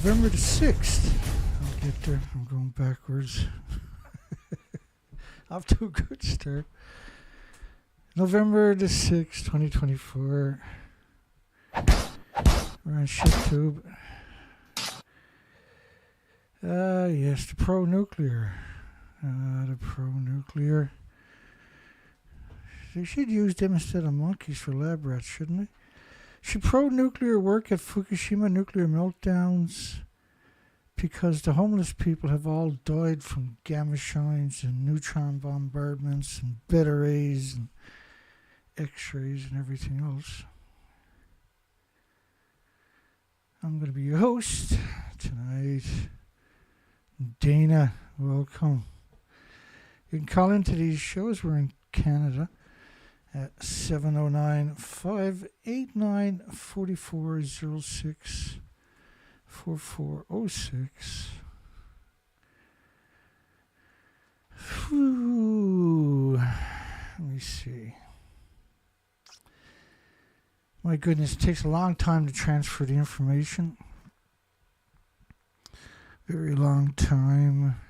November the 6th. I'll get there. I'm going backwards. Off to a good start. November the 6th, 2024. We're on ShipTube. Yes, the pro-nuclear. The pro-nuclear. They should use them instead of monkeys for lab rats, shouldn't they? Should pro-nuclear work at Fukushima nuclear meltdowns? Because the homeless people have all died from gamma shines and neutron bombardments and beta rays and x-rays and everything else. I'm going to be your host tonight. Dana, welcome. You can call into these shows. We're in Canada at 709-589-4406. 4406. Whew. Let me see. My goodness, it takes a long time to transfer the information. Very long time.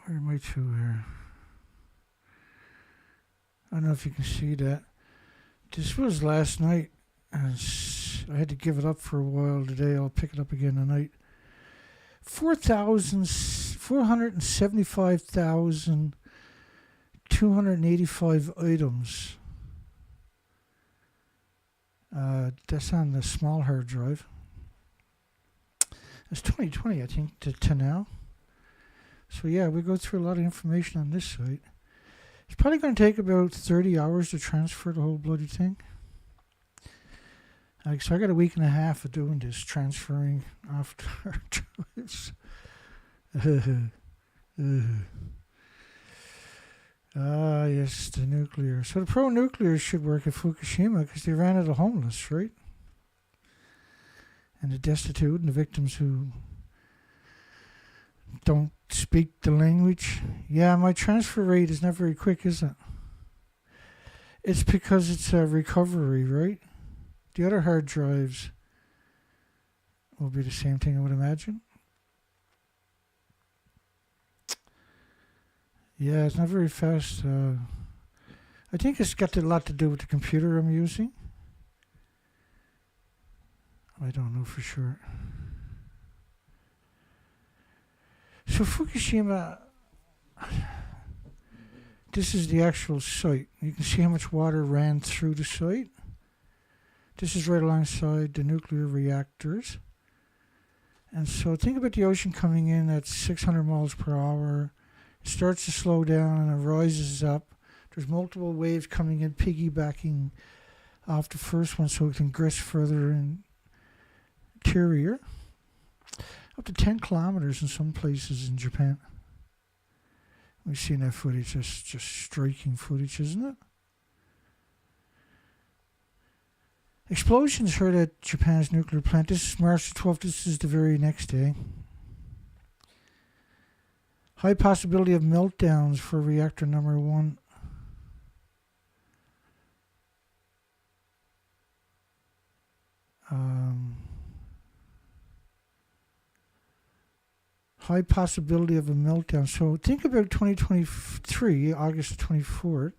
Where am I to here? I don't know if you can see that. This was last night. I had to give it up for a while today. I'll pick it up again tonight. 475,285 items. That's on the small hard drive. It's 2020, I think, to now. So yeah, we go through a lot of information on this site. It's probably going to take about 30 hours to transfer the whole bloody thing. So I got a week and a half of doing this, transferring off hard drives. Yes, the nuclear. So the pro-nuclear should work at Fukushima because they ran out of homeless, right? And the destitute and the victims who don't speak the language. Yeah, my transfer rate is not very quick, is it? It's because it's a recovery, right? The other hard drives will be the same thing, I would imagine. Yeah, it's not very fast. I think it's got a lot to do with the computer I'm using. I don't know for sure. So Fukushima, this is the actual site. You can see how much water ran through the site. This is right alongside the nuclear reactors. And so think about the ocean coming in at 600 miles per hour. It starts to slow down and it rises up. There's multiple waves coming in, piggybacking off the first one so it can grist further interior. Up to 10 kilometers in some places in Japan. We've seen that footage. That's just striking footage, isn't it? Explosions heard at Japan's nuclear plant. This is March 12th. This is the very next day. High possibility of meltdowns for reactor number 1. High possibility of a meltdown. So think about 2023, August 24th.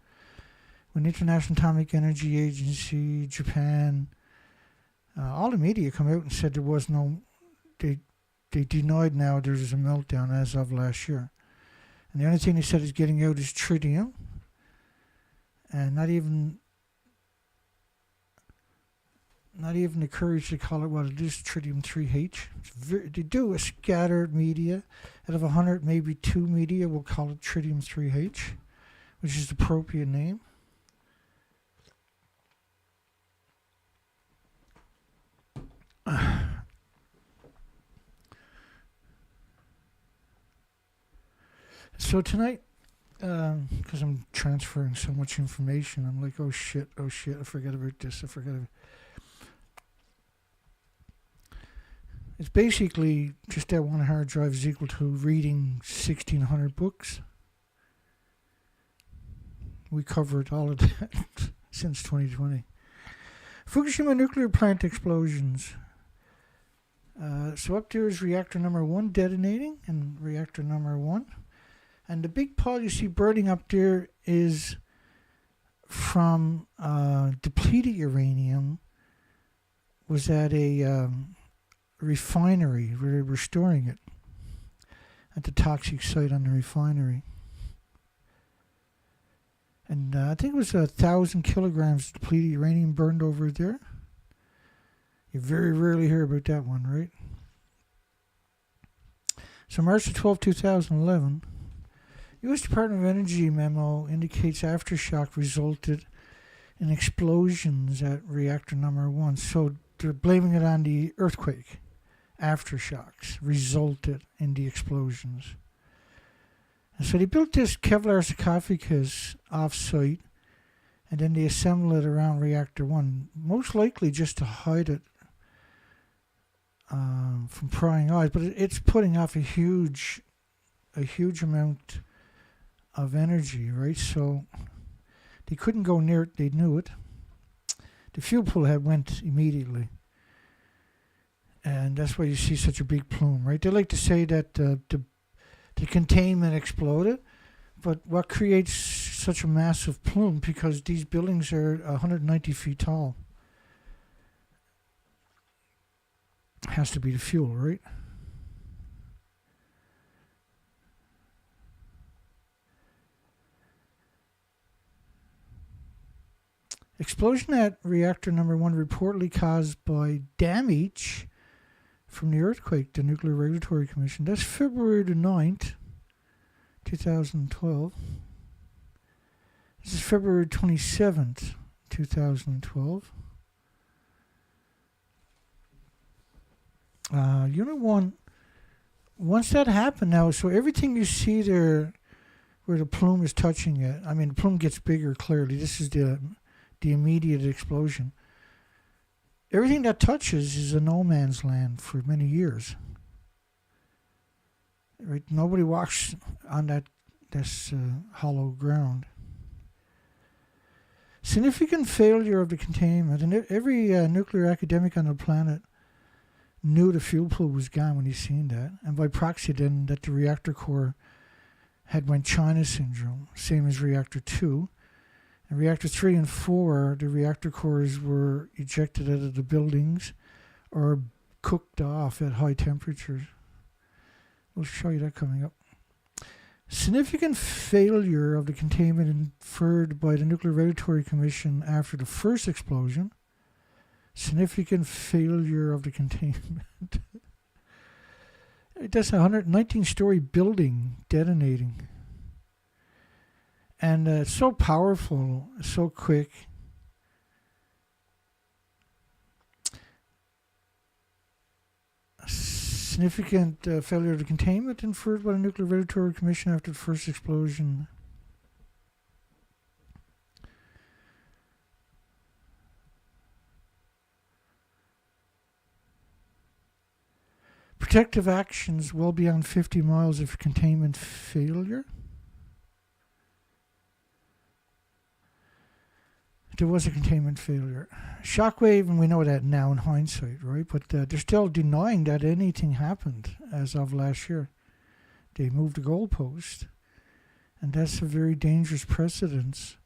When the International Atomic Energy Agency, Japan, all the media come out and said there was no, they denied now there's a meltdown as of last year. And the only thing they said is getting out is tritium. And not even the courage to call it what it is, tritium-3H. They do a scattered media. Out of 100, maybe 2 media will call it tritium-3H, which is the appropriate name. So tonight, because I'm transferring so much information, I'm like, oh shit, I forgot about this, It's basically just that one hard drive is equal to reading 1,600 books. We covered all of that since 2020. Fukushima nuclear plant explosions. So up there is reactor number 1 detonating, and reactor number 1. And the big pile you see burning up there is from depleted uranium. Was at a refinery where they were storing it at the toxic site on the refinery. And I think it was 1,000 kilograms of depleted uranium burned over there. You very rarely hear about that one, right? So March 12, 2011, U.S. Department of Energy memo indicates aftershock resulted in explosions at reactor number 1. So they're blaming it on the earthquake. Aftershocks resulted in the explosions. And so they built this Kevlar sarcophagus off-site, and then they assembled it around reactor 1, most likely just to hide it from prying eyes. But it's putting off a huge amount of energy, right? So they couldn't go near it. They knew it. The fuel pool head went immediately. And that's why you see such a big plume, right? They like to say that the containment exploded, but what creates such a massive plume? Because these buildings are 190 feet tall. Has to be the fuel, right? Explosion at reactor number 1 reportedly caused by damage from the earthquake, the Nuclear Regulatory Commission. That's February the 9th, 2012. This is February 27th, 2012. Unit 1, once that happened now, so everything you see there where the plume is touching it, I mean, the plume gets bigger clearly. This is the immediate explosion. Everything that touches is a no man's land for many years. Right? Nobody walks on this hollow ground. Significant failure of the containment, and every nuclear academic on the planet knew the fuel pool was gone when he seen that, and by proxy then that the reactor core had went China syndrome, same as reactor 2. In reactor 3 and 4, the reactor cores were ejected out of the buildings or cooked off at high temperatures. We'll show you that coming up. Significant failure of the containment inferred by the Nuclear Regulatory Commission after the first explosion. Significant failure of the containment. That's a 119-story building detonating. And it's so powerful, so quick. Significant failure of the containment inferred by the Nuclear Regulatory Commission after the first explosion. Protective actions well beyond 50 miles of containment failure. There was a containment failure. Shockwave, and we know that now in hindsight, right? But they're still denying that anything happened as of last year. They moved the goalpost, and that's a very dangerous precedence.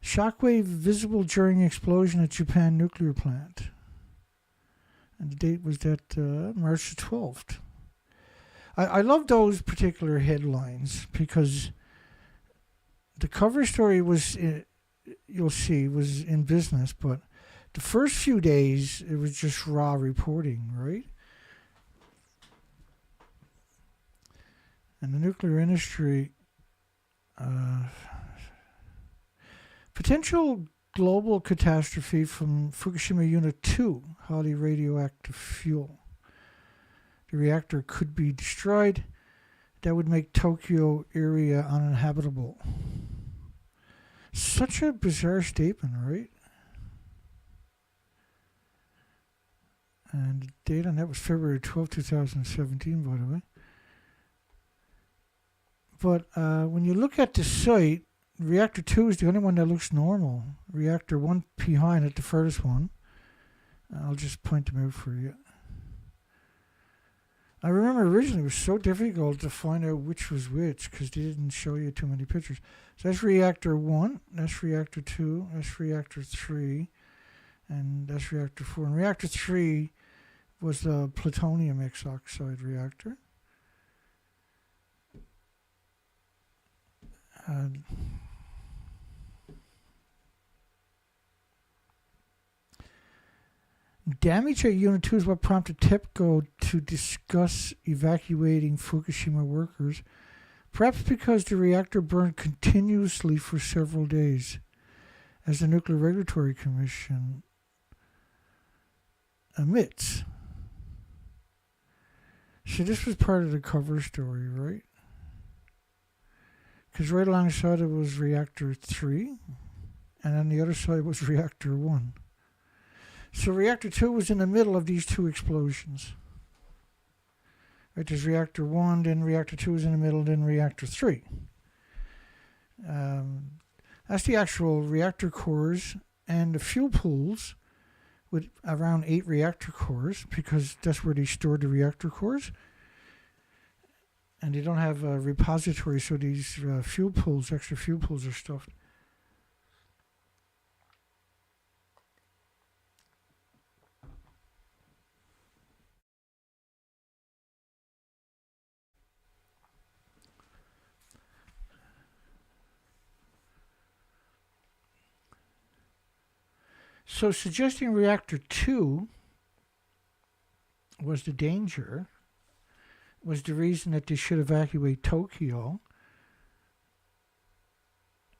Shockwave visible during explosion at Japan nuclear plant. And the date was that March 12th. I love those particular headlines because the cover story was, you'll see, was in business, but the first few days it was just raw reporting, right? And the nuclear industry, potential global catastrophe from Fukushima Unit 2, highly radioactive fuel. The reactor could be destroyed. That would make Tokyo area uninhabitable. Such a bizarre statement, right? And the date on that was February 12, 2017, by the way. But when you look at the site, reactor 2 is the only one that looks normal. Reactor 1 behind it, the furthest one. I'll just point them out for you. I remember originally it was so difficult to find out which was which because they didn't show you too many pictures. So that's reactor 1, that's reactor 2, that's reactor 3, and that's reactor 4. And reactor 3 was the plutonium X oxide reactor. Damage at Unit 2 is what prompted TEPCO to discuss evacuating Fukushima workers, perhaps because the reactor burned continuously for several days, as the Nuclear Regulatory Commission admits. So this was part of the cover story, right? Because right alongside it was reactor 3, and on the other side was reactor 1. So reactor 2 was in the middle of these two explosions. Right, there's reactor 1, then reactor 2 is in the middle, then reactor 3. That's the actual reactor cores and the fuel pools with around 8 reactor cores, because that's where they store the reactor cores. And they don't have a repository, so these fuel pools, extra fuel pools are stuffed. So suggesting reactor 2 was the danger, was the reason that they should evacuate Tokyo.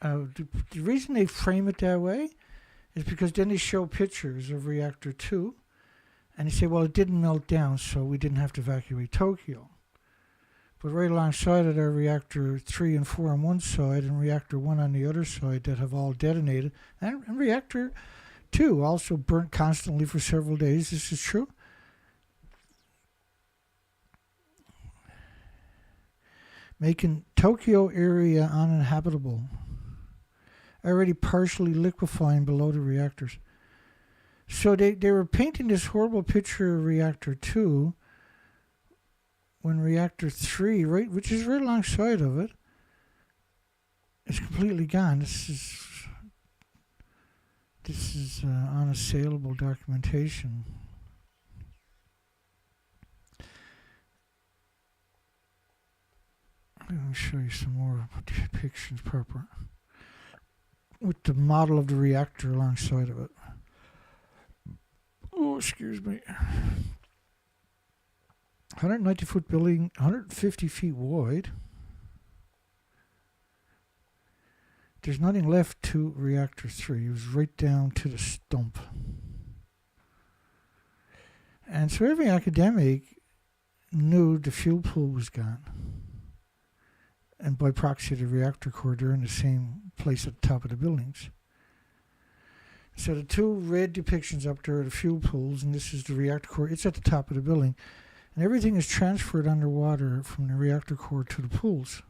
The reason they frame it that way is because then they show pictures of reactor 2 and they say, well, it didn't melt down, so we didn't have to evacuate Tokyo. But right alongside it are reactor 3 and 4 on one side and reactor 1 on the other side that have all detonated. And reactor 2 also burnt constantly for several days. This is true. Making Tokyo area uninhabitable. Already partially liquefying below the reactors. So they were painting this horrible picture of reactor 2 when reactor 3, right, which is right alongside of it, is completely gone. This is unassailable documentation. Let me show you some more depictions proper with the model of the reactor alongside of it. Oh, excuse me. 190-foot building, 150 feet wide. There's nothing left to reactor 3. It was right down to the stump. And so every academic knew the fuel pool was gone. And by proxy, the reactor core, they're in the same place at the top of the buildings. So the two red depictions up there are the fuel pools, and this is the reactor core. It's at the top of the building. And everything is transferred underwater from the reactor core to the pools.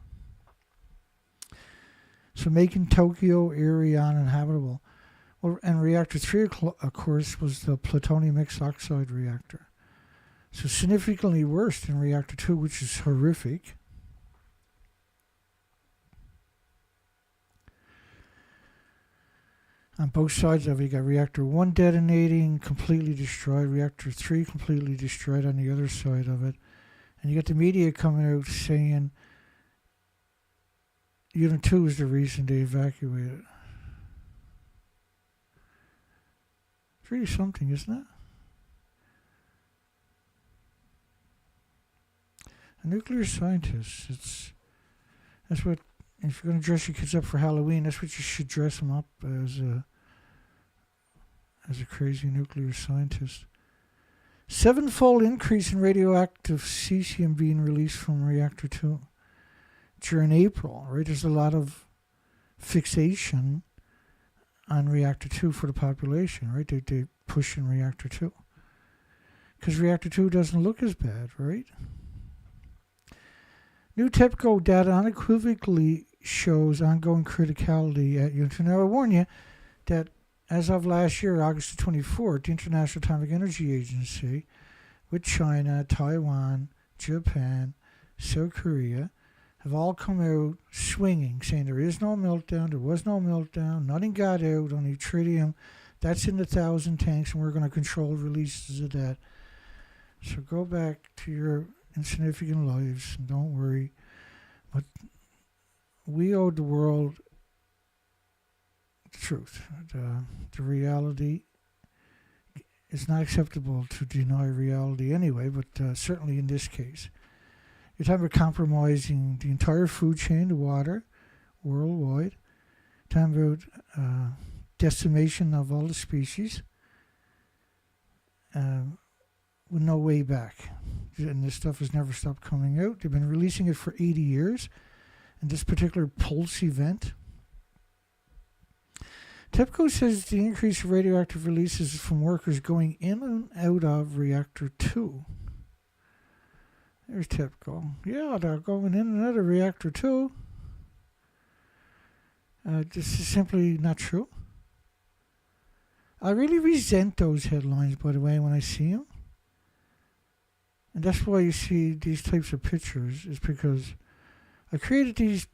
So making Tokyo area uninhabitable. Well, and reactor 3, of course, was the plutonium X oxide reactor. So significantly worse than reactor 2, which is horrific. On both sides of it, you got reactor 1 detonating, completely destroyed. Reactor 3 completely destroyed on the other side of it. And you got the media coming out saying Unit 2 is the reason they evacuated. It's really something, isn't it? A nuclear scientist, that's what, if you're going to dress your kids up for Halloween, that's what you should dress them up as a crazy nuclear scientist. 7-fold increase in radioactive cesium being released from reactor 2 during April, right? There's a lot of fixation on reactor 2 for the population, right? They push in reactor 2. Because reactor 2 doesn't look as bad, right? New TEPCO data unequivocally shows ongoing criticality at Unit 2. Now, I warn you that as of last year, August the 24th, the International Atomic Energy Agency, with China, Taiwan, Japan, South Korea have all come out swinging, saying there is no meltdown, there was no meltdown, nothing got out, only tritium. That's in the 1,000 tanks, and we're going to control releases of that. So go back to your insignificant lives, and don't worry. But we owe the world the truth. The reality. It's not acceptable to deny reality anyway, but certainly in this case. You're talking about compromising the entire food chain, the water, worldwide. You're talking about decimation of all the species with no way back. And this stuff has never stopped coming out. They've been releasing it for 80 years. And this particular pulse event, TEPCO says the increase of radioactive releases from workers going in and out of reactor 2. There's TEPCO. Yeah, they're going in and out of reactor 2. This is simply not true. I really resent those headlines, by the way, when I see them. And that's why you see these types of pictures, is because I created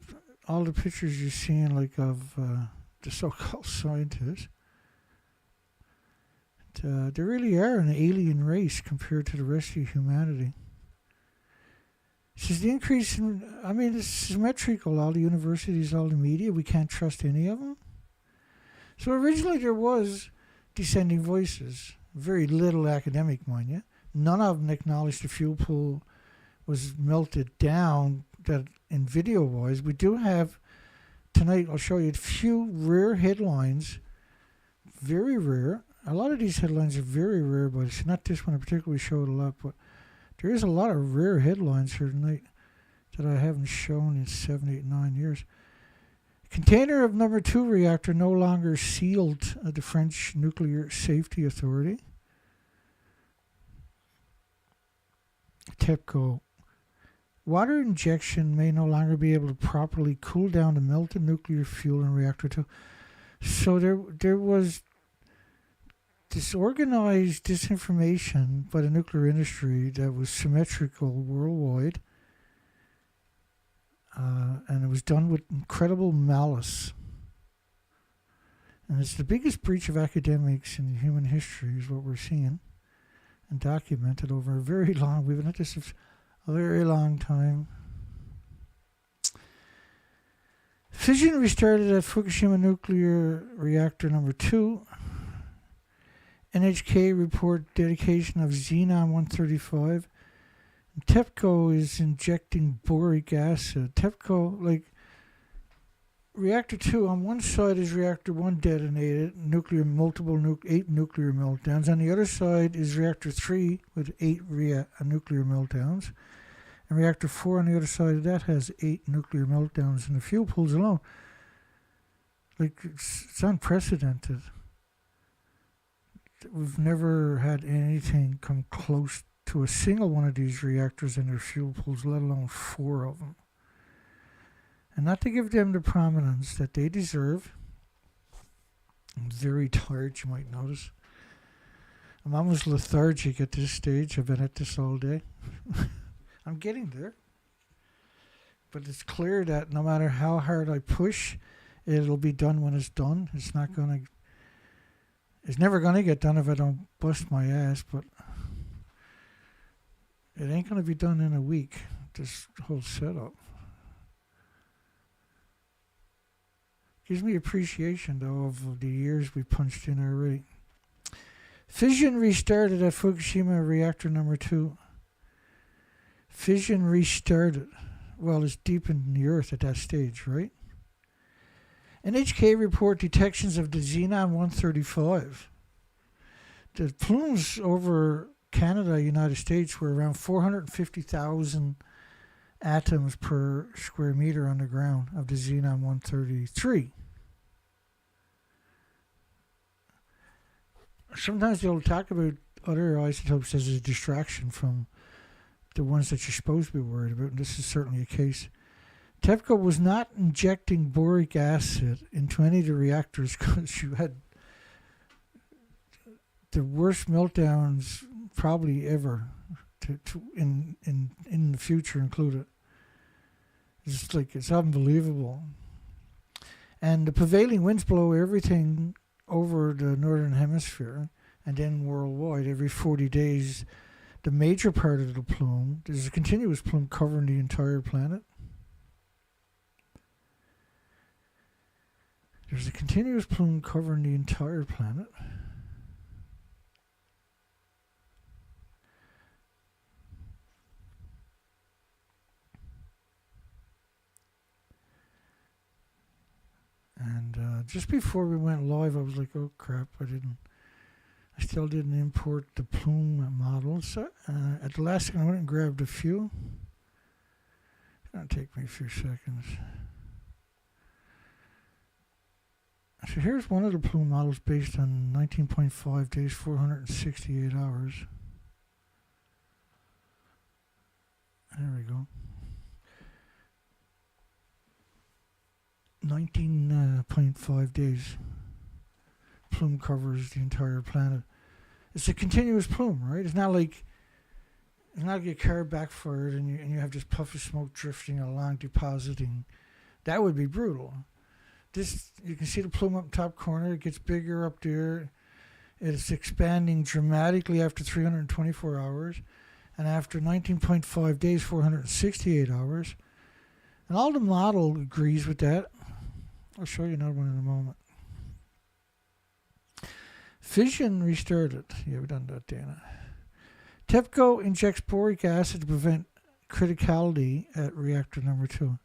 all the pictures you're seeing, like of the so-called scientists. They really are an alien race compared to the rest of humanity. It says the increase in, it's symmetrical, all the universities, all the media, we can't trust any of them. So originally there was dissenting voices, very little academic, mind you. None of them acknowledged the fuel pool was melted down, that in video-wise. We do have, tonight I'll show you a few rare headlines, very rare. A lot of these headlines are very rare, but it's not this one I particularly showed a lot, but there is a lot of rare headlines here tonight that I haven't shown in 7, 8, 9 years. Container of number 2 reactor no longer sealed at the French Nuclear Safety Authority. TEPCO. Water injection may no longer be able to properly cool down the melted nuclear fuel in reactor 2. So there was disorganized disinformation by the nuclear industry that was symmetrical worldwide. And it was done with incredible malice. And it's the biggest breach of academics in human history is what we're seeing, and documented over a very long, we've been at this a very long time. Fission restarted at Fukushima nuclear reactor number 2. NHK report dedication of xenon-135. TEPCO is injecting boric acid. TEPCO, like reactor 2, on one side is reactor 1 detonated, 8 nuclear meltdowns. On the other side is reactor 3 with 8 nuclear meltdowns. And reactor 4 on the other side of that has 8 nuclear meltdowns in the fuel pools alone. Like, it's unprecedented. We've never had anything come close to a single one of these reactors in their fuel pools, let alone 4 of them. And not to give them the prominence that they deserve. I'm very tired, you might notice. I'm almost lethargic at this stage. I've been at this all day. I'm getting there. But it's clear that no matter how hard I push, it'll be done when it's done. It's never going to get done if I don't bust my ass, but it ain't going to be done in a week, this whole setup. Gives me appreciation, though, of the years we punched in already. Fission restarted at Fukushima reactor number 2. Fission restarted. Well, it's deep in the earth at that stage, right? NHK report detections of the xenon-135. The plumes over Canada, United States, were around 450,000 atoms per square meter on the ground of the xenon-133. Sometimes they'll talk about other isotopes as a distraction from the ones that you're supposed to be worried about, and this is certainly a case. TEPCO was not injecting boric acid into any of the reactors because you had the worst meltdowns probably ever to in the future include it. It's unbelievable. And the prevailing winds blow everything over the northern hemisphere, and then worldwide every 40 days. The major part of the plume, there's a continuous plume covering the entire planet. There's a continuous plume covering the entire planet. And just before we went live, I was like, oh crap, I still didn't import the plume models. So, at the last second, I went and grabbed a few. It's going to take me a few seconds. So here's one of the plume models based on 19.5 days, 468 hours. There we go. 19.5 days. Plume covers the entire planet. It's a continuous plume, right? It's not like your car backfired and you have this puff of smoke drifting along, depositing. That would be brutal. This, you can see the plume up top corner. It gets bigger up there. It's expanding dramatically after 324 hours, and after 19.5 days, 468 hours. And all the model agrees with that. I'll show you another one in a moment. Fission restarted. Yeah, we've done that, Dana. TEPCO injects boric acid to prevent criticality at reactor number 2.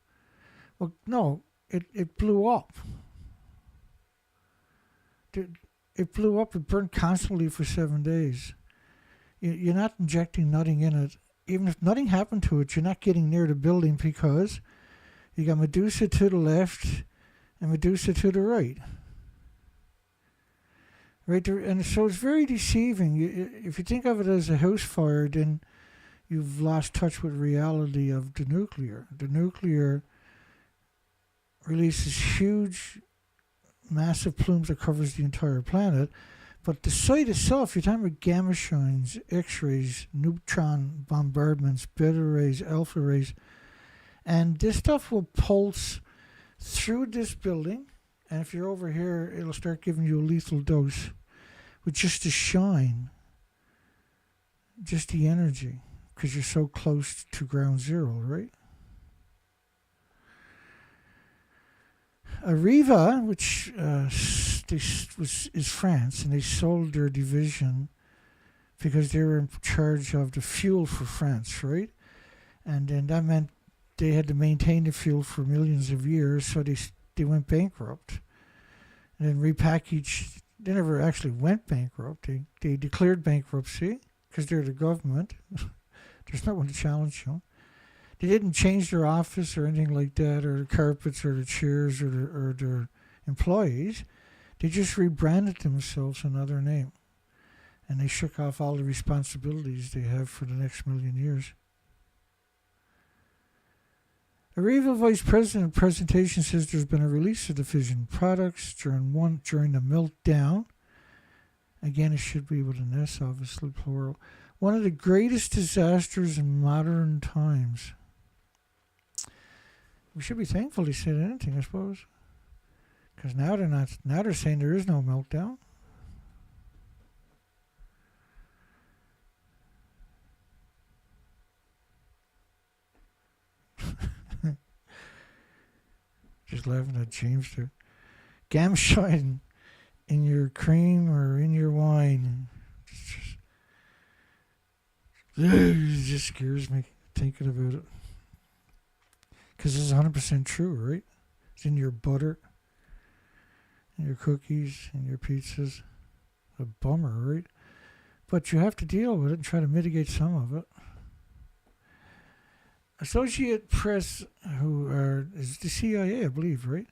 Well, no, it blew up. It blew up. It burned constantly for 7 days. You're not injecting nothing in it. Even if nothing happened to it, you're not getting near the building because you got Medusa to the left and Medusa to the right. Right there, and so it's very deceiving. If you think of it as a house fire, then you've lost touch with reality of the nuclear. The nuclear releases huge, massive plumes that covers the entire planet. But the site itself, you're talking about gamma shines, X-rays, neutron bombardments, beta rays, alpha rays. And this stuff will pulse through this building. And if you're over here, it'll start giving you a lethal dose with just the shine, just the energy, because you're so close to ground zero, right? Areva, which is France, and they sold their division because they were in charge of the fuel for France, right? And then that meant they had to maintain the fuel for millions of years, so they went bankrupt. And then repackaged. They never actually went bankrupt. They declared bankruptcy because they're the government. There's no one to challenge them. They didn't change their office or anything like that, or the carpets or the chairs or their employees. They just rebranded themselves another name. And they shook off all the responsibilities they have for the next million years. Areva Vice President presentation says there's been a release of the fission products during the meltdown. Again, it should be with an S, obviously plural. One of the greatest disasters in modern times. We should be thankful he said anything, I suppose, because now they're not. Now they're saying there is no meltdown. Just laughing at James there. Gamma shine in your cream or in your wine. It just scares me thinking about it. Because it's 100% true, right? It's in your butter, in your cookies, in your pizzas. A bummer, right? But you have to deal with it and try to mitigate some of it. Associate Press, is the CIA, I believe, right?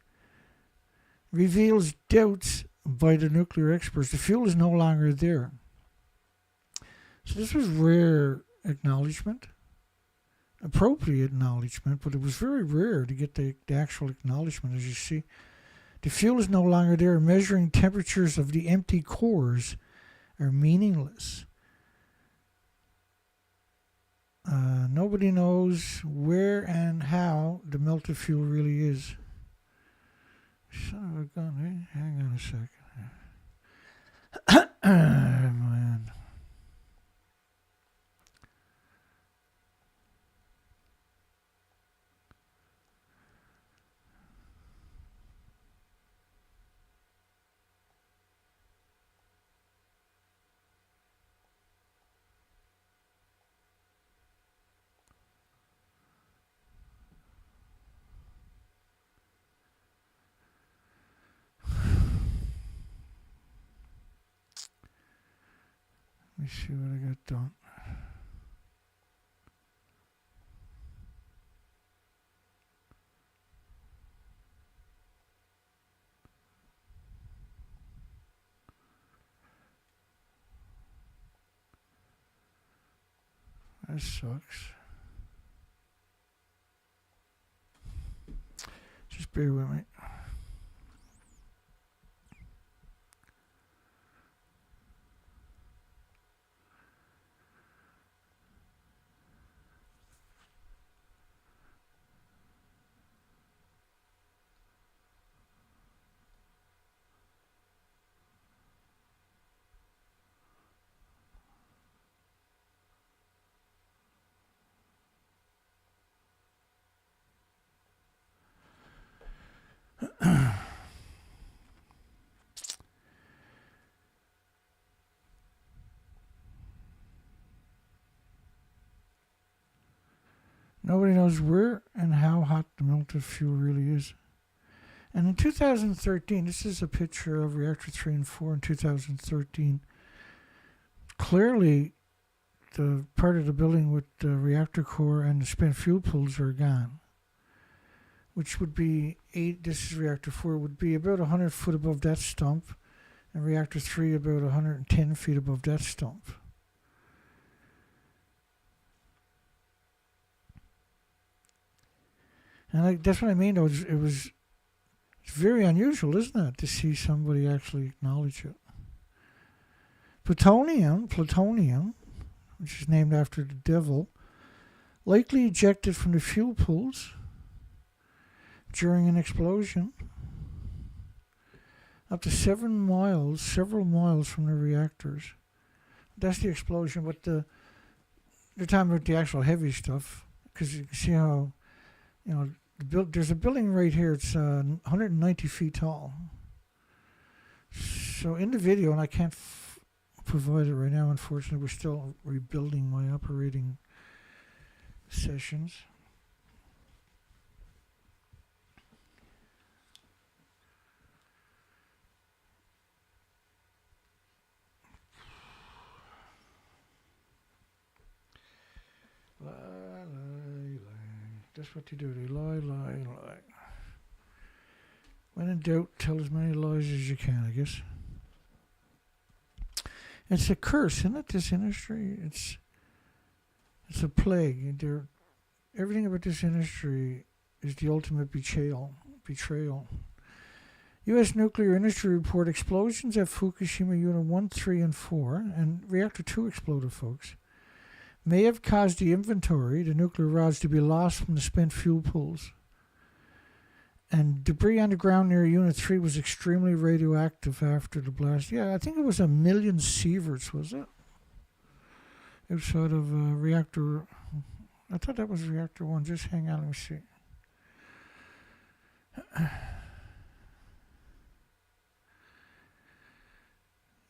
Reveals doubts by the nuclear experts. The fuel is no longer there. So this was rare acknowledgement, appropriate acknowledgement, but it was very rare to get the actual acknowledgement, as you see. The fuel is no longer there. Measuring temperatures of the empty cores are meaningless. Nobody knows where and how the melted fuel really is. Son of a gun, eh? Hang on a second. Man. Let me see what I got done. That sucks. Just bear with me. Nobody knows where and how hot the melted fuel really is. And in 2013, this is a picture of reactor 3 and 4 in 2013. Clearly, the part of the building with the reactor core and the spent fuel pools are gone, which would be this is reactor 4, would be about 100 foot above that stump, and reactor 3 about 110 feet above that stump. And that's what I mean, though. It's very unusual, isn't it, to see somebody actually acknowledge it. Plutonium, which is named after the devil, likely ejected from the fuel pools during an explosion up to several miles from the reactors. That's the explosion, but they're talking about the actual heavy stuff, because you can see how, there's a building right here. It's 190 feet tall. So in the video, and I can't provide it right now, unfortunately, we're still rebuilding my operating sessions. That's what you do. They lie. When in doubt, tell as many lies as you can, I guess. It's a curse, isn't it, this industry? It's a plague. Everything about this industry is the ultimate betrayal. U.S. nuclear industry report explosions at Fukushima Unit 1, 3, and 4, and Reactor 2 exploded, folks, may have caused the nuclear rods, to be lost from the spent fuel pools. And debris on the ground near Unit 3 was extremely radioactive after the blast. Yeah, I think it was 1 million sieverts, was it? Outside of reactor... I thought that was reactor 1. Just hang on, let me see.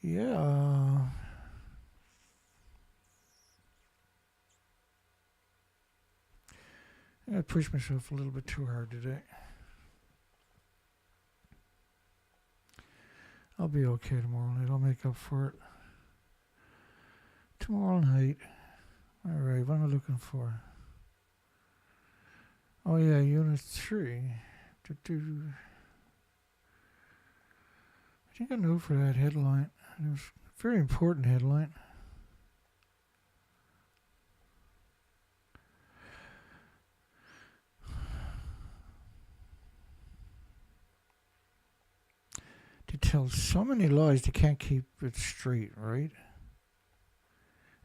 Yeah... I pushed myself a little bit too hard today. I'll be okay tomorrow night. I'll make up for it. Tomorrow night. Alright, what am I looking for? Oh yeah, Unit 3. I think I know for that headline. It was a very important headline. To tell so many lies, they can't keep it straight, right?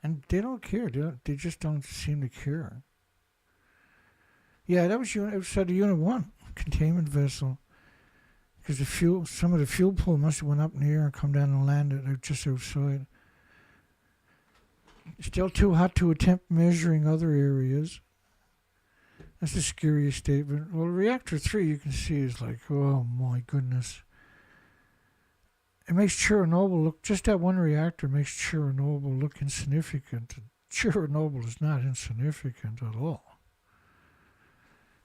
And they don't care. They just don't seem to care. Yeah, that was outside of Unit 1, containment vessel. Because some of the fuel pool must have went up in the air and come down and landed just outside. Still too hot to attempt measuring other areas. That's a scariest statement. Well, reactor 3 you can see is like, oh my goodness. It makes Chernobyl look, just that one reactor makes Chernobyl look insignificant. Chernobyl is not insignificant at all.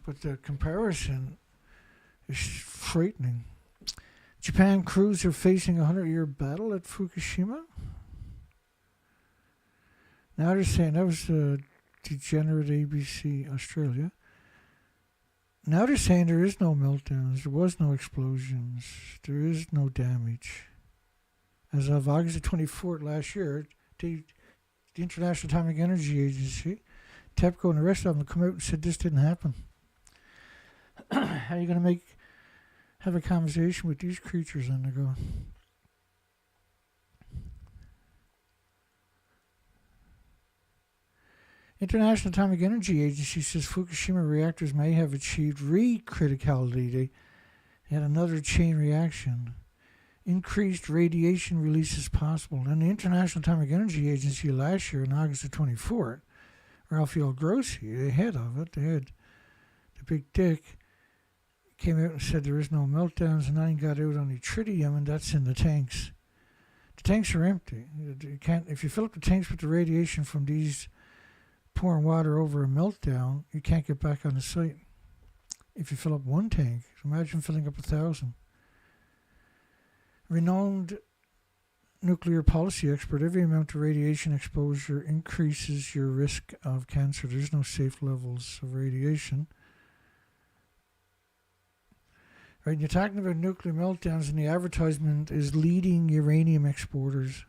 But the comparison is frightening. Japan crews are facing a 100-year battle at Fukushima. Now they're saying, that was the degenerate ABC Australia. Now they're saying there is no meltdowns, there was no explosions, there is no damage. As of August the 24th last year, the International Atomic Energy Agency, TEPCO and the rest of them come out and said this didn't happen. How are you going to have a conversation with these creatures on the go? International Atomic Energy Agency says Fukushima reactors may have achieved criticality. They had another chain reaction. Increased radiation release is possible. And the International Atomic Energy Agency last year, on August the 24th, Rafael Grossi, the head of it, the big dick, came out and said there is no meltdowns, and nothing got out on the tritium, and that's in the tanks. The tanks are empty. You can't, if you fill up the tanks with the radiation from these pouring water over a meltdown, you can't get back on the site. If you fill up one tank, imagine filling up 1,000. Renowned nuclear policy expert, every amount of radiation exposure increases your risk of cancer. There's no safe levels of radiation. Right, and you're talking about nuclear meltdowns, and the advertisement is leading uranium exporters.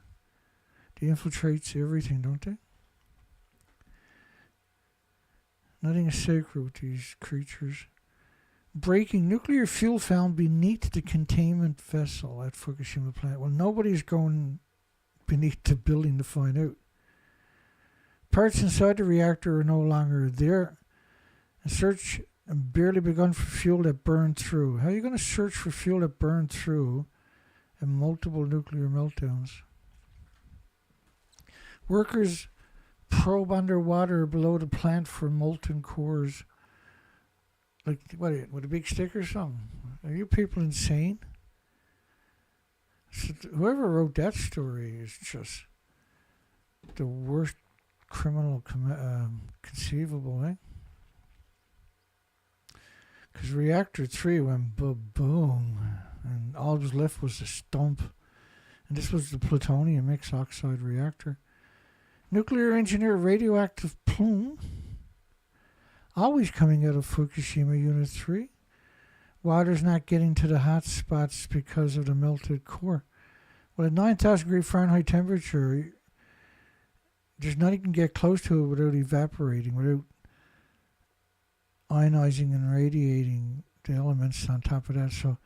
They infiltrate everything, don't they? Nothing is sacred with these creatures. Breaking: nuclear fuel found beneath the containment vessel at Fukushima plant. Well, nobody's going beneath the building to find out. Parts inside the reactor are no longer there. A search barely begun for fuel that burned through. How are you going to search for fuel that burned through in multiple nuclear meltdowns? Workers probe underwater below the plant for molten cores. Like, what, with a big stick or something? Are you people insane? So whoever wrote that story is just the worst criminal conceivable, eh? Because reactor 3 went boom, and all that was left was the stump. And this was the plutonium mixed oxide reactor. Nuclear engineer radioactive plume, always coming out of Fukushima Unit 3. Water's not getting to the hot spots because of the melted core. Well, at 9,000 degree Fahrenheit temperature, there's nothing can get close to it without evaporating, without ionizing and radiating the elements on top of that. So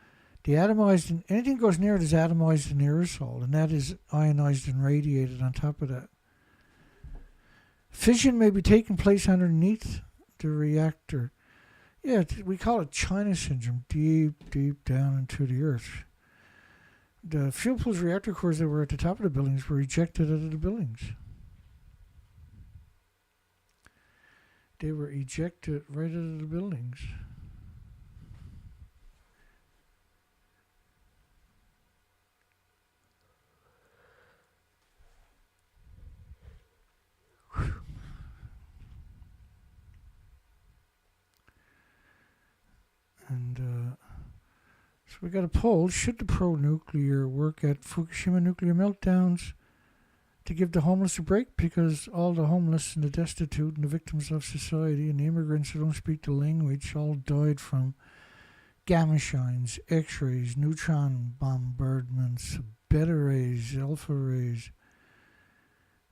the atomized, anything goes near it is atomized in aerosol, and that is ionized and radiated on top of that. Fission may be taking place underneath the reactor. Yeah, we call it China syndrome, deep down into the earth. The fuel pools reactor cores that were at the top of the buildings were ejected out of the buildings. They were ejected right out of the buildings. And so we got a poll: should the pro-nuclear work at Fukushima nuclear meltdowns to give the homeless a break? Because all the homeless and the destitute and the victims of society and the immigrants who don't speak the language all died from gamma shines, X-rays, neutron bombardments, beta rays, alpha rays,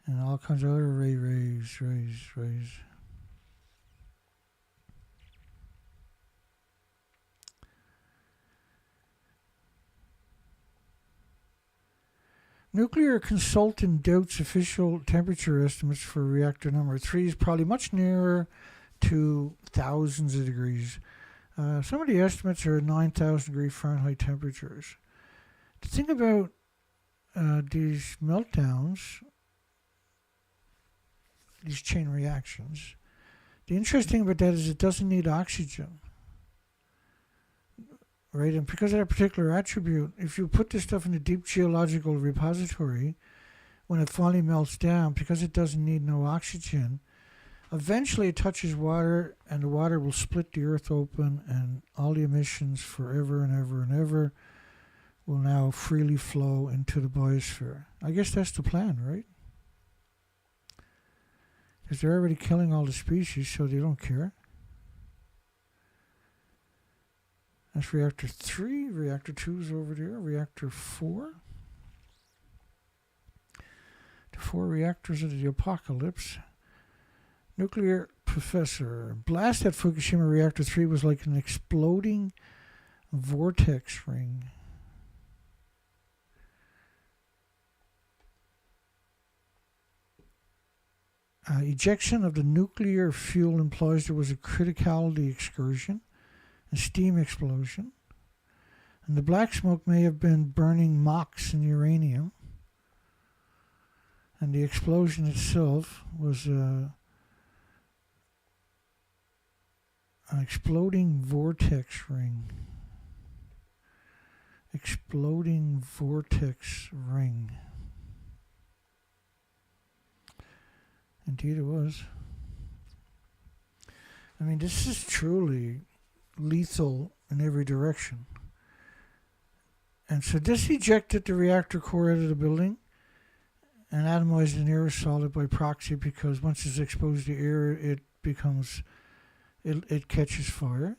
and all kinds of other rays. Nuclear consultant doubts official temperature estimates for reactor number 3 is probably much nearer to thousands of degrees. Some of the estimates are 9,000 degree Fahrenheit temperatures. To think about these meltdowns, these chain reactions, the interesting thing about that is it doesn't need oxygen. Right, and because of that particular attribute, if you put this stuff in a deep geological repository, when it finally melts down, because it doesn't need no oxygen, eventually it touches water, and the water will split the earth open, and all the emissions forever and ever and ever will now freely flow into the biosphere. I guess that's the plan, right? Because they're already killing all the species, so they don't care. That's reactor 3. Reactor 2 is over there. Reactor 4. The 4 reactors of the apocalypse. Nuclear professor. Blast at Fukushima reactor 3 was like an exploding vortex ring. Ejection of the nuclear fuel implies there was a criticality excursion, a steam explosion, and the black smoke may have been burning MOX and uranium, and the explosion itself was an exploding vortex ring. Exploding vortex ring. Indeed it was. I mean, this is truly lethal in every direction. And so this ejected the reactor core out of the building and atomized an air solid by proxy, because once it's exposed to air, it catches fire.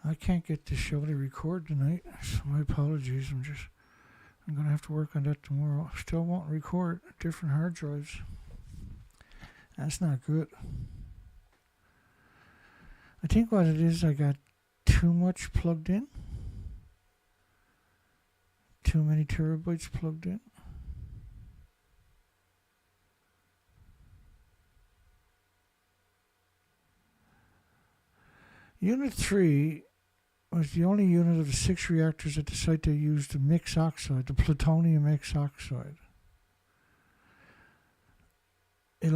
I can't get this show to record tonight, so my apologies. I'm going to have to work on that tomorrow. Still won't record different hard drives. That's not good. I think what it is, I got too much plugged in. Too many terabytes plugged in. Unit 3 was the only unit of the 6 reactors at the site that used the mix oxide, the plutonium mix oxide. It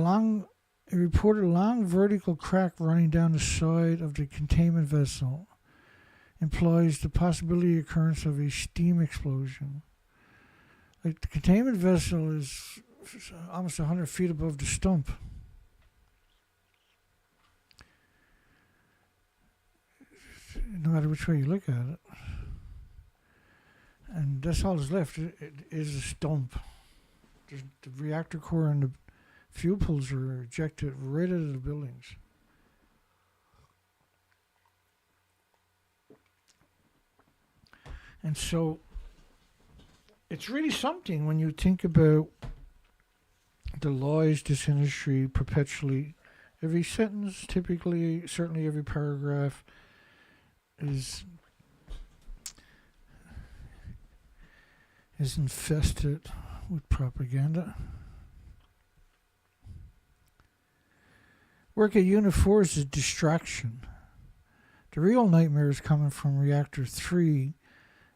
reported a long vertical crack running down the side of the containment vessel. Implies the possibility of occurrence of a steam explosion. Like, the containment vessel is almost 100 feet above the stump. No matter which way you look at it. And that's all that's left. It is a stump. The reactor core and the fuel pools are ejected right out of the buildings. And so it's really something when you think about the lies this industry perpetually. Every sentence, typically, certainly every paragraph, is infested with propaganda. Work at Unit 4 is a distraction. The real nightmare is coming from Reactor 3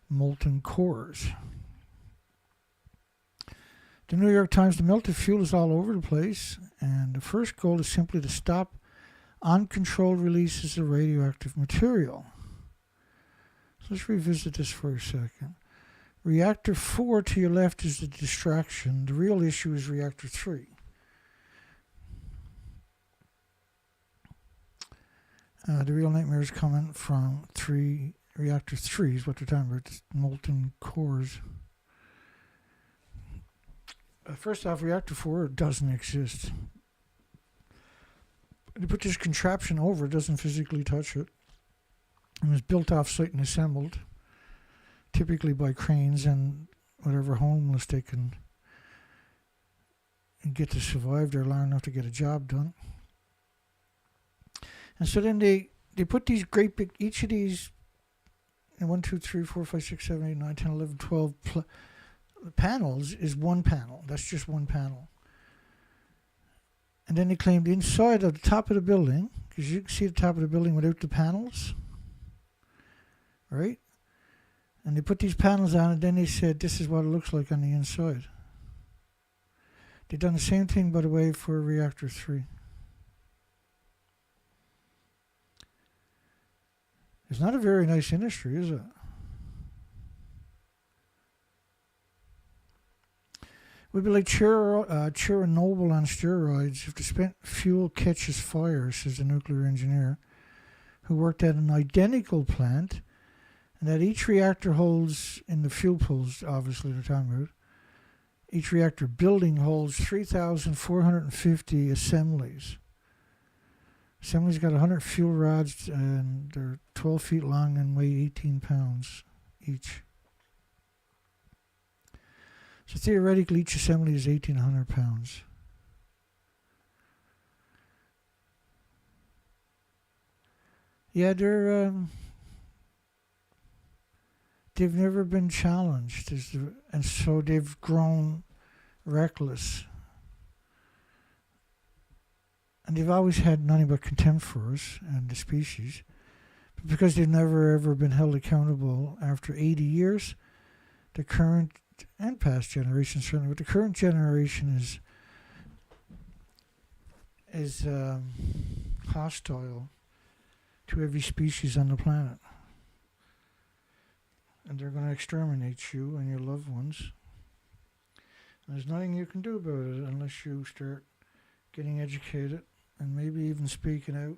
molten cores. The New York Times, the melted fuel is all over the place, and the first goal is simply to stop uncontrolled releases of radioactive material. So let's revisit this for a second. Reactor 4 to your left is the distraction. The real issue is Reactor 3. The real nightmare is coming from reactor 3 is what they're talking about, molten cores. First off, reactor 4 doesn't exist. They put this contraption over it, doesn't physically touch it. It was built off-site and assembled, typically by cranes and whatever homeless they can get to survive there long enough to get a job done. And so then they put these great big, each of these 1, 2, 3, 4, 5, 6, 7, 8, 9, 10, 11, 12 panels is one panel. That's just one panel. And then they claimed inside of the top of the building, because you can see the top of the building without the panels, right? And they put these panels on, and then they said this is what it looks like on the inside. They've done the same thing, by the way, for reactor 3. It's not a very nice industry, is it? It would be like Chernobyl on steroids if the spent fuel catches fire, says the nuclear engineer, who worked at an identical plant, and that each reactor holds, in the fuel pools, obviously they're talking about, each reactor building holds 3,450 assemblies. Assemblies got 100 fuel rods, and they're 12 feet long and weigh 18 pounds each. So theoretically, each assembly is 1,800 pounds. Yeah, they've never been challenged, and so they've grown reckless. And they've always had nothing but contempt for us and the species. But because they've never ever been held accountable after 80 years, the current and past generations certainly, but the current generation is hostile to every species on the planet. And they're going to exterminate you and your loved ones. And there's nothing you can do about it unless you start getting educated and maybe even speaking out.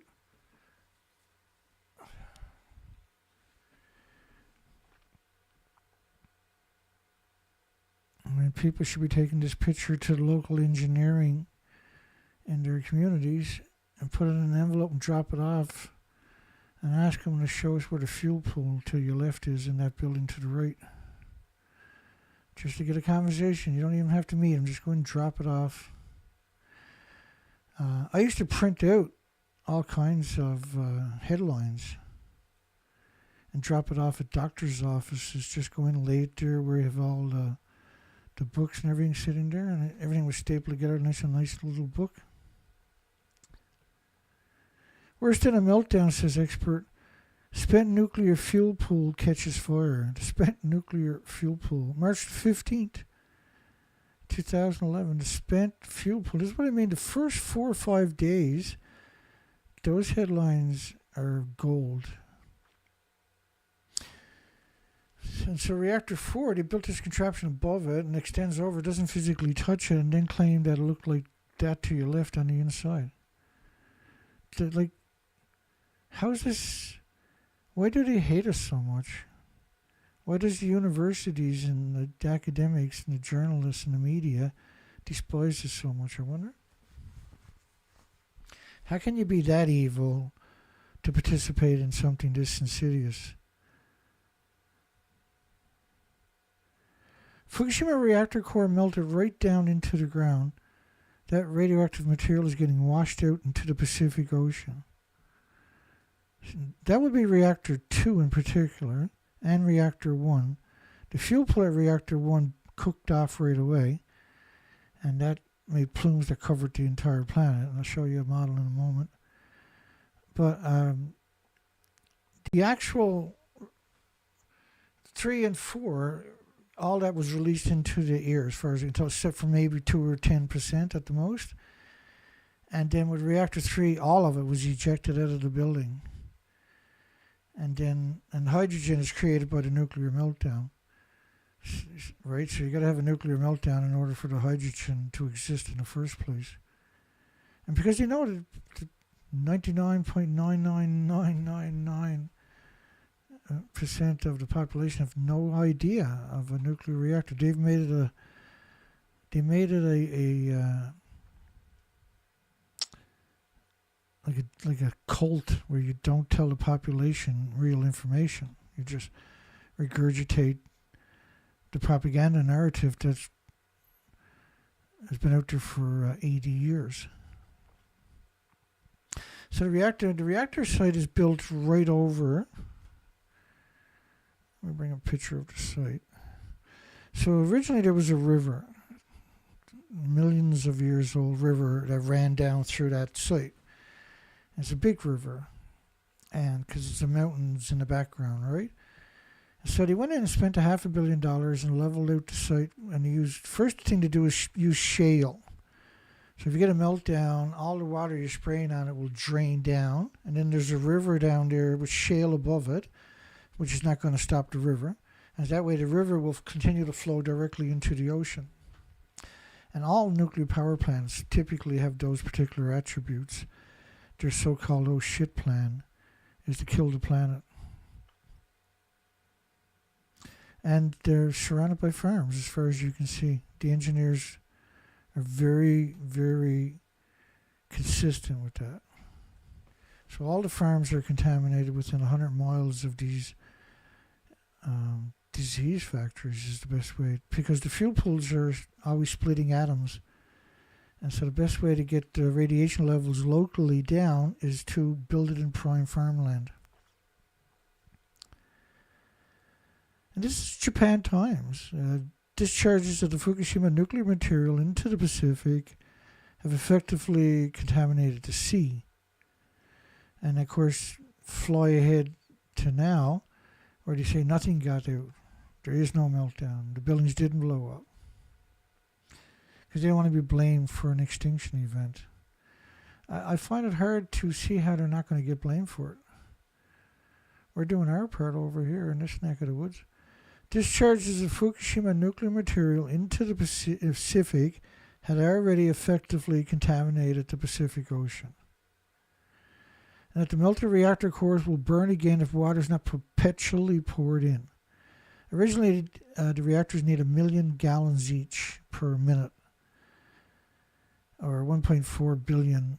I mean, people should be taking this picture to the local engineering in their communities and put it in an envelope and drop it off and ask them to show us where the fuel pool to your left is in that building to the right. Just to get a conversation. You don't even have to meet them. Just go and drop it off. I used to print out all kinds of headlines and drop it off at doctor's offices. Just go in, lay it there where you have all the books and everything sitting there, and everything was stapled together, nice little book. Worse than a meltdown, says expert. Spent nuclear fuel pool catches fire. The spent nuclear fuel pool, March 15th, 2011. The spent fuel pool. This is what I mean. The first 4 or 5 days, those headlines are gold. And so reactor 4, they built this contraption above it and extends over. It doesn't physically touch it, and then claim that it looked like that to your left on the inside. So, like, how's this? Why do they hate us so much? Why does the universities and the academics and the journalists and the media despise us so much, I wonder? How can you be that evil to participate in something this insidious? Fukushima reactor core melted right down into the ground. That radioactive material is getting washed out into the Pacific Ocean. That would be reactor 2 in particular, and reactor 1. The fuel pool at reactor 1 cooked off right away, and that made plumes that covered the entire planet. And I'll show you a model in a moment. But the actual 3 and 4, all that was released into the air, as far as you can tell, except for maybe 2 or 10% at the most. And then with reactor 3, all of it was ejected out of the building. And hydrogen is created by the nuclear meltdown, right? So you got to have a nuclear meltdown in order for the hydrogen to exist in the first place. And because you know that 99.99999% of the population have no idea of a nuclear reactor. They made it like a cult where you don't tell the population real information. You just regurgitate the propaganda narrative has been out there for 80 years. So the reactor site is built right over. Let me bring a picture of the site. So originally there was a river, millions of years old river that ran down through that site. It's a big river, and because it's the mountains in the background, right? So they went in and spent $500 million and leveled out the site, and they used, first thing to do is use shale. So if you get a meltdown, all the water you're spraying on it will drain down, and then there's a river down there with shale above it, which is not going to stop the river. And that way the river will continue to flow directly into the ocean. And all nuclear power plants typically have those particular attributes. Their so-called oh shit plan is to kill the planet. And they're surrounded by farms as far as you can see. The engineers are very, very consistent with that. So all the farms are contaminated within 100 miles of these disease factories is the best way, because the fuel pools are always splitting atoms. And so the best way to get the radiation levels locally down is to build it in prime farmland. And this is Japan times. Discharges of the Fukushima nuclear material into the Pacific have effectively contaminated the sea. And of course, fly ahead to now, where they say nothing got out. There is no meltdown. The buildings didn't blow up. Because they don't want to be blamed for an extinction event. I find it hard to see how they're not going to get blamed for it. We're doing our part over here in this neck of the woods. Discharges of Fukushima nuclear material into the Pacific had already effectively contaminated the Pacific Ocean. And that the melted reactor cores will burn again if water is not perpetually poured in. Originally, the reactors need 1 million gallons each per minute, or 1.4 billion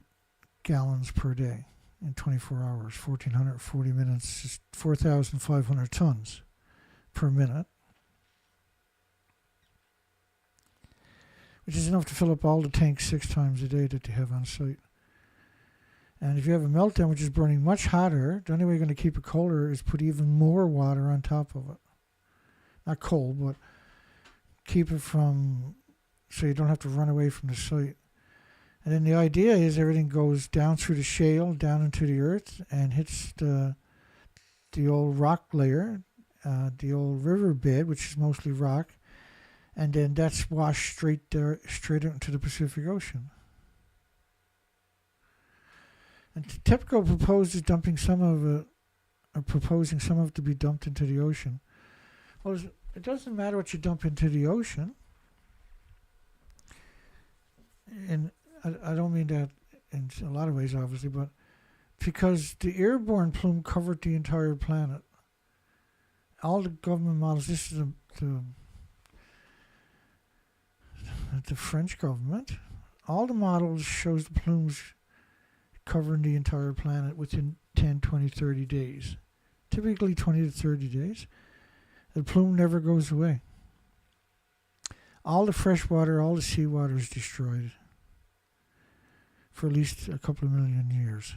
gallons per day in 24 hours, 1,440 minutes, is 4,500 tons per minute, which is enough to fill up all the tanks 6 times a day that they have on site. And if you have a meltdown which is burning much hotter, the only way you're going to keep it colder is put even more water on top of it. Not cold, but keep it from, so you don't have to run away from the site. And then the idea is everything goes down through the shale, down into the earth, and hits the old rock layer, the old river bed, which is mostly rock, and then that's washed straight out into the Pacific Ocean. And TEPCO proposes dumping some of it, or proposing some of it to be dumped into the ocean. Well, it doesn't matter what you dump into the ocean, and I don't mean that in a lot of ways, obviously, but because the airborne plume covered the entire planet. All the government models, this is the French government, all the models shows the plumes covering the entire planet within 10, 20, 30 days. Typically 20 to 30 days. The plume never goes away. All the fresh water, all the seawater is destroyed for at least a couple of million years.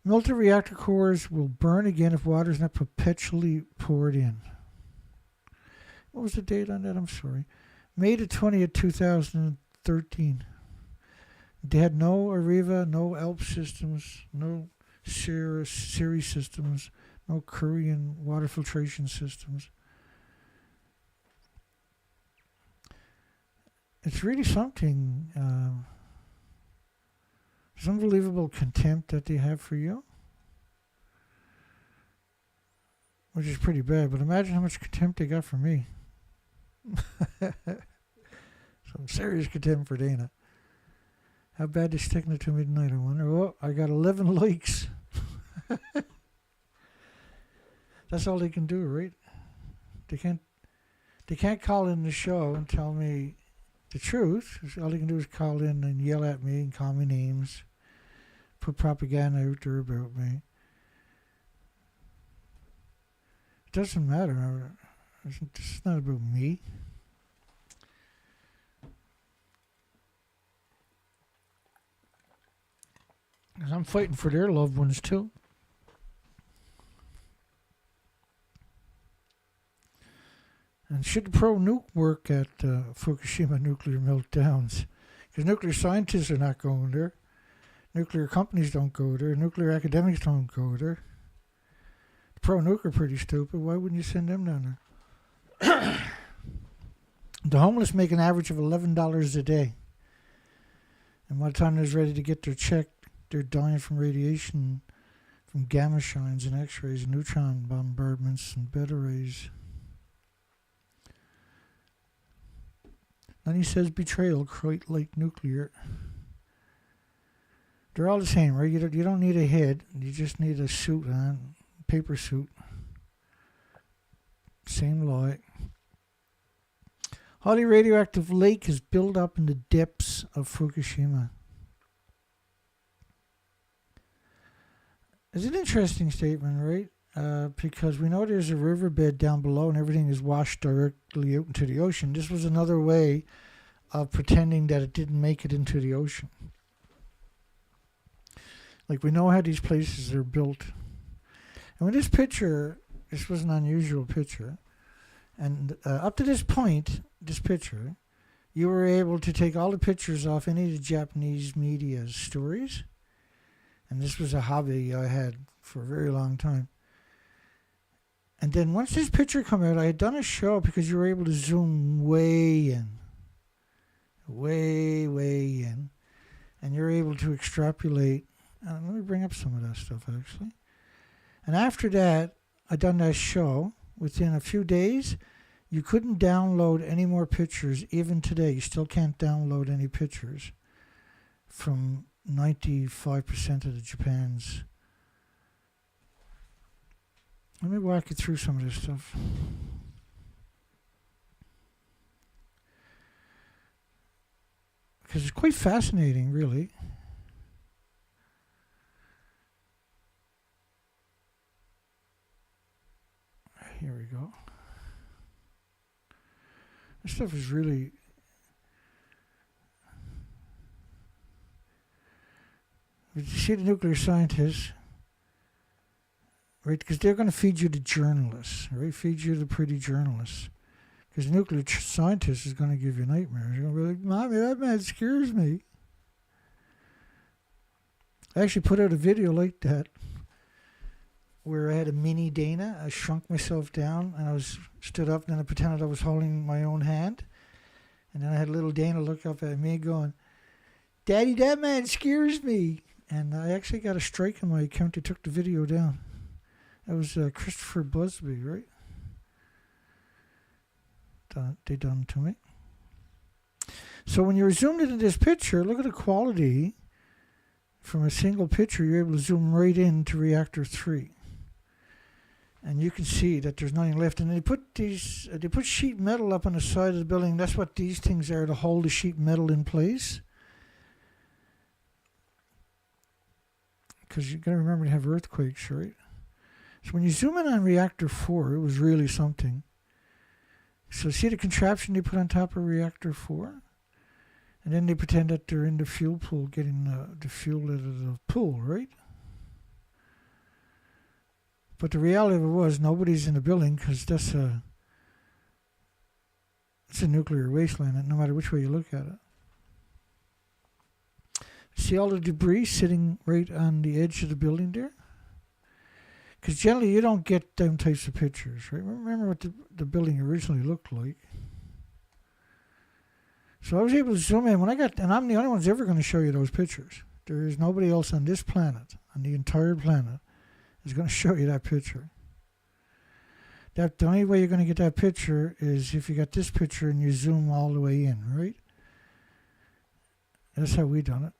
Melted reactor cores will burn again if water is not perpetually poured in. What was the date on that? I'm sorry. May the 20th, 2013. They had no Areva, no ELP systems, no Siri systems, no Corium water filtration systems. It's really something. There's unbelievable contempt that they have for you, which is pretty bad, but imagine how much contempt they got for me. Some serious contempt for Dana. How bad is sticking it to midnight, I wonder. Oh, I got 11 likes. That's all they can do, right? They can't call in the show and tell me the truth. All they can do is call in and yell at me and call me names, put propaganda out there about me. It doesn't matter. It's not about me. Because I'm fighting for their loved ones too. And should the pro-nuke work at Fukushima nuclear meltdowns? Because nuclear scientists are not going there. Nuclear companies don't go there. Nuclear academics don't go there. The pro-nuke are pretty stupid. Why wouldn't you send them down there? The homeless make an average of $11 a day. And by the time they're ready to get their check, they're dying from radiation, from gamma shines and x-rays, neutron bombardments and beta rays. Then he says betrayal, quite like nuclear. They're all the same, right? You don't need a head. You just need a suit on, paper suit. Same lie. Highly radioactive lake is built up in the depths of Fukushima. It's an interesting statement, right? Because we know there's a riverbed down below and everything is washed directly out into the ocean. This was another way of pretending that it didn't make it into the ocean. Like, we know how these places are built. And with this picture, this was an unusual picture. And up to this point, this picture, you were able to take all the pictures off any of the Japanese media's stories. And this was a hobby I had for a very long time. And then once this picture came out, I had done a show because you were able to zoom way in. Way in. And you're able to extrapolate. Let me bring up some of that stuff, actually. And after that, I done that show. Within a few days, you couldn't download any more pictures. Even today, you still can't download any pictures from 95% of the Japan's. Let me walk you through some of this stuff. Because it's quite fascinating, really. Here we go. This stuff is really... You see the nuclear scientists, right? Because they're going to feed you the journalists, right? Feed you the pretty journalists. Because the nuclear scientist is going to give you nightmares. You're going to be like, Mommy, that man scares me. I actually put out a video like that where I had a mini Dana. I shrunk myself down and I stood up and then I pretended I was holding my own hand. And then I had little Dana look up at me going, Daddy, that man scares me. And I actually got a strike on my account. They took the video down. That was Christopher Busby, right? They done to me. So when you're zoomed into this picture, look at the quality. From a single picture, you're able to zoom right into reactor 3. And you can see that there's nothing left. And they put sheet metal up on the side of the building. That's what these things are, to hold the sheet metal in place. Because you've got to remember to have earthquakes, right? So when you zoom in on reactor 4, it was really something. So see the contraption they put on top of reactor 4? And then they pretend that they're in the fuel pool, getting the fuel out of the pool, right? But the reality of it was nobody's in the building because it's a nuclear wasteland, no matter which way you look at it. See all the debris sitting right on the edge of the building there? Because generally you don't get them types of pictures, right? Remember what the building originally looked like. So I was able to zoom in. And I'm the only one who's ever going to show you those pictures. There is nobody else on this planet, on the entire planet, is going to show you that picture. The only way you're going to get that picture is if you got this picture and you zoom all the way in, right? That's how we done it.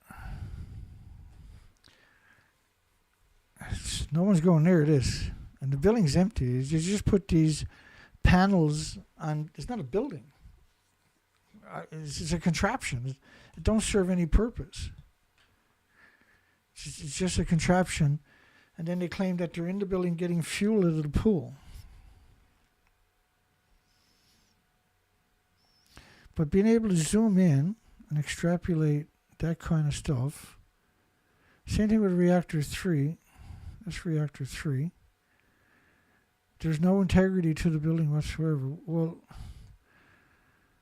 No one's going near this. And the building's empty. You just put these panels on. It's not a building. It's a contraption. It don't serve any purpose. It's just a contraption. And then they claim that they're in the building getting fuel out of the pool. But being able to zoom in and extrapolate that kind of stuff. Same thing with reactor 3. That's reactor 3. There's no integrity to the building whatsoever. Well,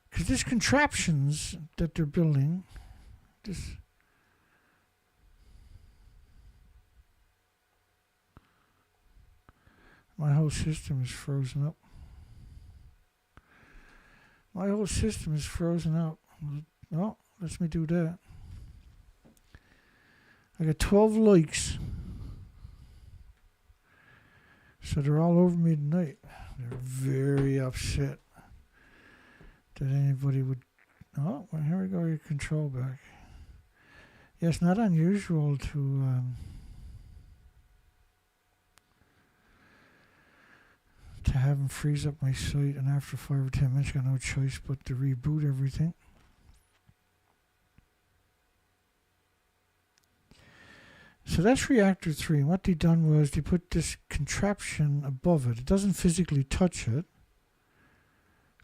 because these contraptions that they're building, my whole system is frozen up. My whole system is frozen up. Oh, let me do that. I got 12 likes. So they're all over me tonight. They're very upset that anybody would... Oh, well, here we go, your control back. Yeah, it's not unusual to have them freeze up my site, and after 5 or 10 minutes, I got no choice but to reboot everything. So that's reactor 3. And what they done was they put this contraption above it. It doesn't physically touch it,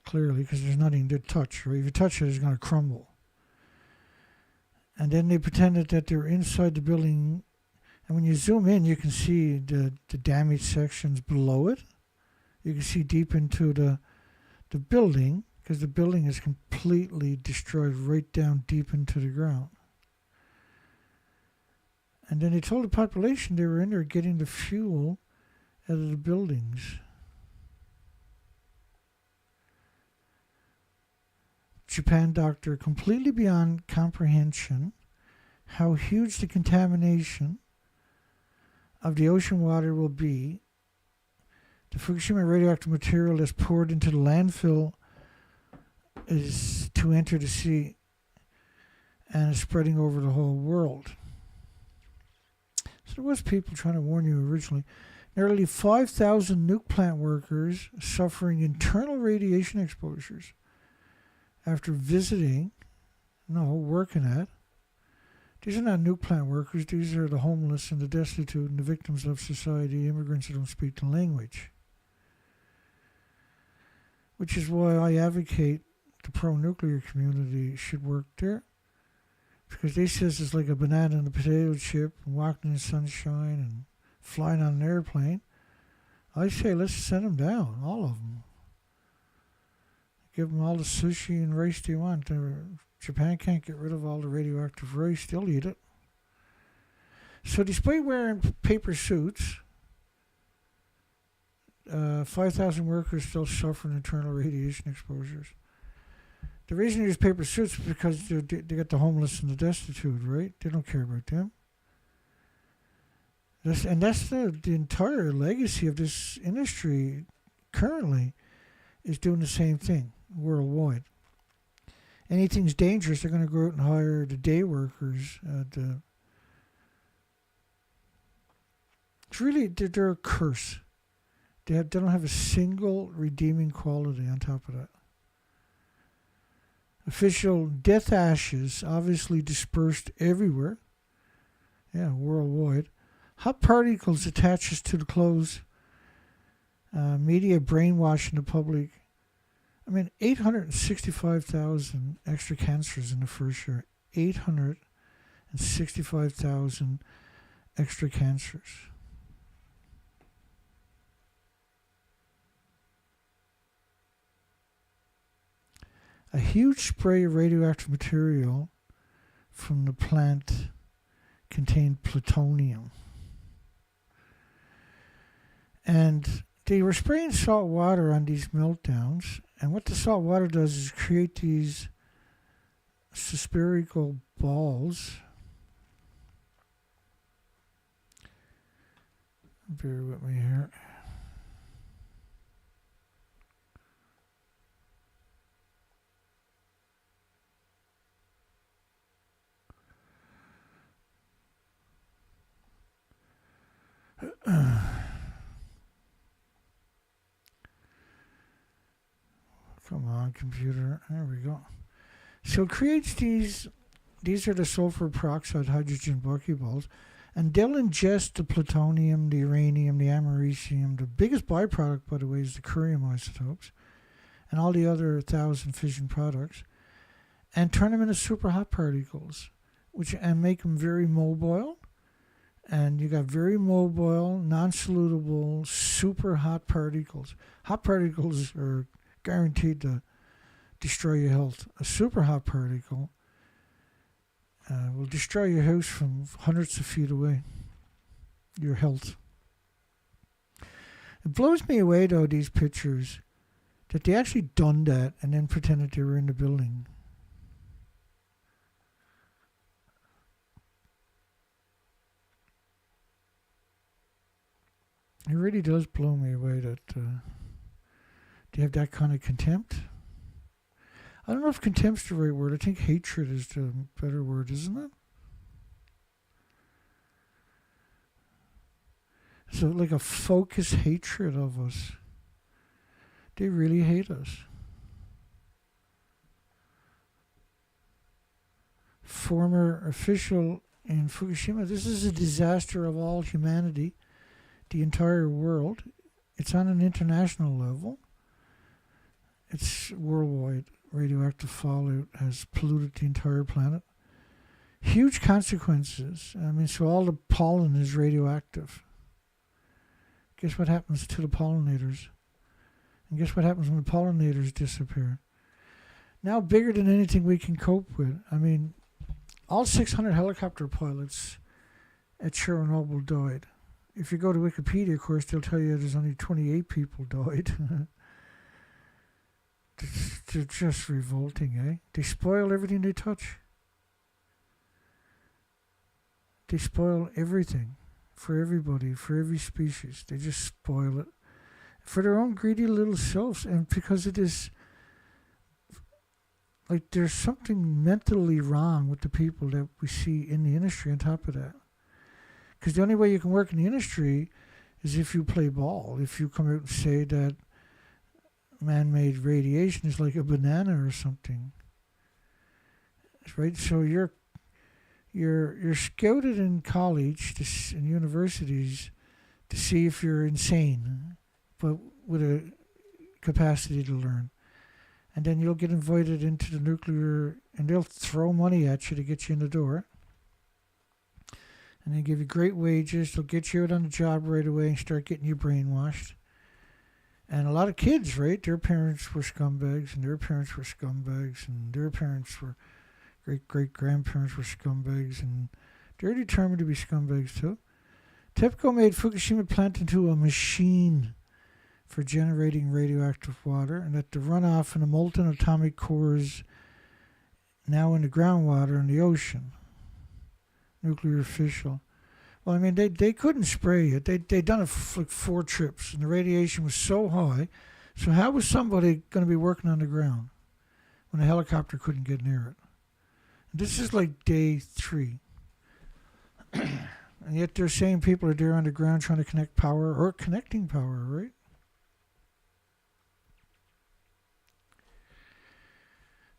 clearly, because there's nothing to touch, right? If you touch it, it's going to crumble. And then they pretended that they're inside the building. And when you zoom in, you can see the damaged sections below it. You can see deep into the building, because the building is completely destroyed right down deep into the ground. And then they told the population they were in there getting the fuel out of the buildings. Japan doctor, completely beyond comprehension, how huge the contamination of the ocean water will be. The Fukushima radioactive material that's poured into the landfill is to enter the sea and is spreading over the whole world. So there was people trying to warn you originally. Nearly 5,000 nuke plant workers suffering internal radiation exposures after working at. These are not nuke plant workers. These are the homeless and the destitute and the victims of society, immigrants who don't speak the language. Which is why I advocate the pro-nuclear community should work there. Because they says it's like a banana in a potato chip and walking in the sunshine and flying on an airplane. I say let's send them down, all of them. Give them all the sushi and rice they want. Japan can't get rid of all the radioactive rice. They'll eat it. So despite wearing paper suits, 5,000 workers still suffering internal radiation exposures. The reason they use paper suits is because they got the homeless and the destitute, right? They don't care about them. That's the entire legacy of this industry currently is doing the same thing worldwide. Anything's dangerous, they're going to go out and hire the day workers. It's really, they're a curse. They don't have a single redeeming quality on top of that. Official death ashes obviously dispersed everywhere. Yeah, worldwide. Hot particles attaches to the clothes. Media brainwashing the public. I mean, 865,000 extra cancers in the first year. 865,000 extra cancers. A huge spray of radioactive material from the plant contained plutonium. And they were spraying salt water on these meltdowns. And what the salt water does is create these spherical balls. Bear with me here. Come on, computer. There we go. So it creates these. These are the sulfur peroxide hydrogen buckyballs. And they'll ingest the plutonium, the uranium, the americium. The biggest byproduct, by the way, is the corium isotopes. And all the other 1,000 fission products. And turn them into super hot particles. And make them very mobile. And you got very mobile, non-solutable, super hot particles. Hot particles are guaranteed to destroy your health. A super hot particle will destroy your house from hundreds of feet away. Your health. It blows me away, though, these pictures, that they actually done that and then pretended they were in the building. It really does blow me away that they have that kind of contempt. I don't know if contempt's the right word. I think hatred is the better word, isn't it? So like a focused hatred of us. They really hate us. Former official in Fukushima, this is a disaster of all humanity, the entire world. It's on an international level. It's worldwide. Radioactive fallout has polluted the entire planet. Huge consequences. I mean, so all the pollen is radioactive. Guess what happens to the pollinators? And guess what happens when the pollinators disappear? Now bigger than anything we can cope with. I mean, all 600 helicopter pilots at Chernobyl died. If you go to Wikipedia, of course, they'll tell you there's only 28 people died. They're just revolting, eh? They spoil everything they touch. They spoil everything for everybody, for every species. They just spoil it for their own greedy little selves. And because it is, like, there's something mentally wrong with the people that we see in the industry on top of that. Because the only way you can work in the industry is if you play ball. If you come out and say that man-made radiation is like a banana or something, right? So you're scouted in college, in universities, to see if you're insane, but with a capacity to learn. And then you'll get invited into the nuclear, and they'll throw money at you to get you in the door. And they give you great wages. They'll get you out on the job right away and start getting you brainwashed. And a lot of kids, right? Their parents were scumbags, and their parents were scumbags, and their parents were great-great-grandparents were scumbags, and they're determined to be scumbags too. TEPCO made Fukushima plant into a machine for generating radioactive water, and that the runoff and the molten atomic cores now in the groundwater in the ocean. Nuclear official. Well, I mean, they couldn't spray it. They'd done it for like 4 trips, and the radiation was so high. So how was somebody going to be working on the ground when a helicopter couldn't get near it? And this is like day 3. And yet they're saying people are there on the ground trying to connect power or connecting power, right?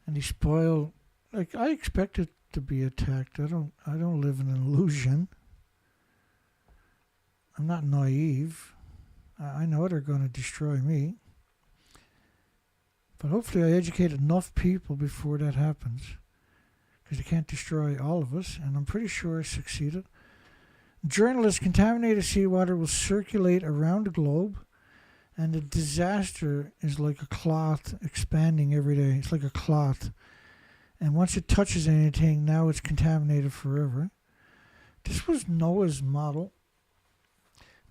And they spoil. Like, I expect it to be attacked. I don't live in an illusion. I'm not naive. I know they're going to destroy me. But hopefully I educate enough people before that happens. Because they can't destroy all of us. And I'm pretty sure I succeeded. Journalists, contaminated seawater will circulate around the globe. And the disaster is like a cloth expanding every day. It's like a cloth. And once it touches anything, now it's contaminated forever. This was Noah's model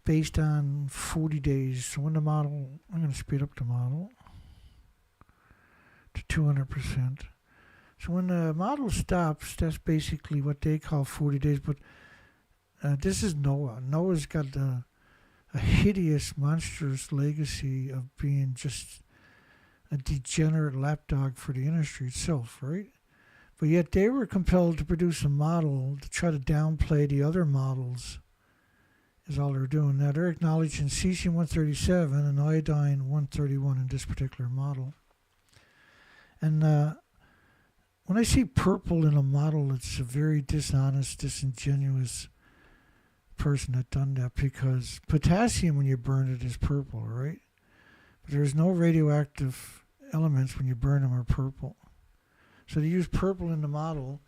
based on 40 days. So when the model, I'm going to speed up the model to 200%. So when the model stops, that's basically what they call 40 days. But this is Noah. Noah's got a hideous, monstrous legacy of being just a degenerate lapdog for the industry itself, right? But yet they were compelled to produce a model to try to downplay the other models is all they're doing. Now they're acknowledging cesium-137 and iodine-131 in this particular model. And when I see purple in a model, it's a very dishonest, disingenuous person that done that, because potassium when you burn it is purple, right? But there's no radioactive elements when you burn them are purple. So to use purple in the model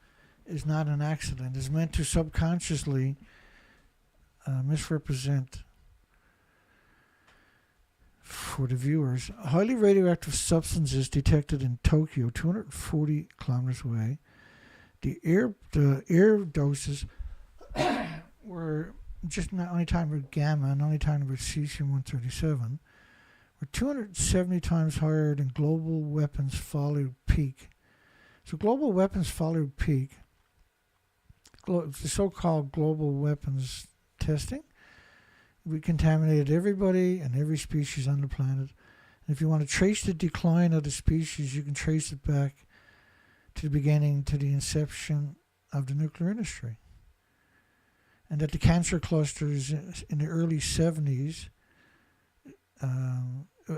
is not an accident. It's meant to subconsciously misrepresent for the viewers. A highly radioactive substance is detected in Tokyo, 240 kilometers away. The air doses were just not only talking about gamma and only talking about cesium-137, were 270 times higher than global weapons fallout peak. So global weapons fallout peak, the so-called global weapons testing, we contaminated everybody and every species on the planet. And if you want to trace the decline of the species, you can trace it back to the beginning, to the inception of the nuclear industry. And that the cancer clusters in the early 70s,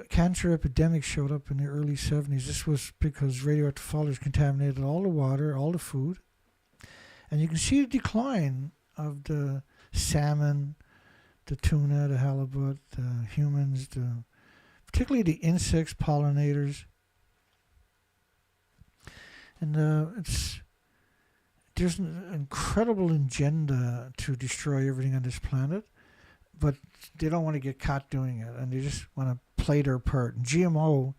cancer epidemics showed up in the early 70s. This was because radioactive fallout contaminated all the water, all the food. And you can see the decline of the salmon, the tuna, the halibut, the humans, particularly the insects, pollinators. And there's an incredible agenda to destroy everything on this planet, but they don't want to get caught doing it, and they just want to play their part. And GMO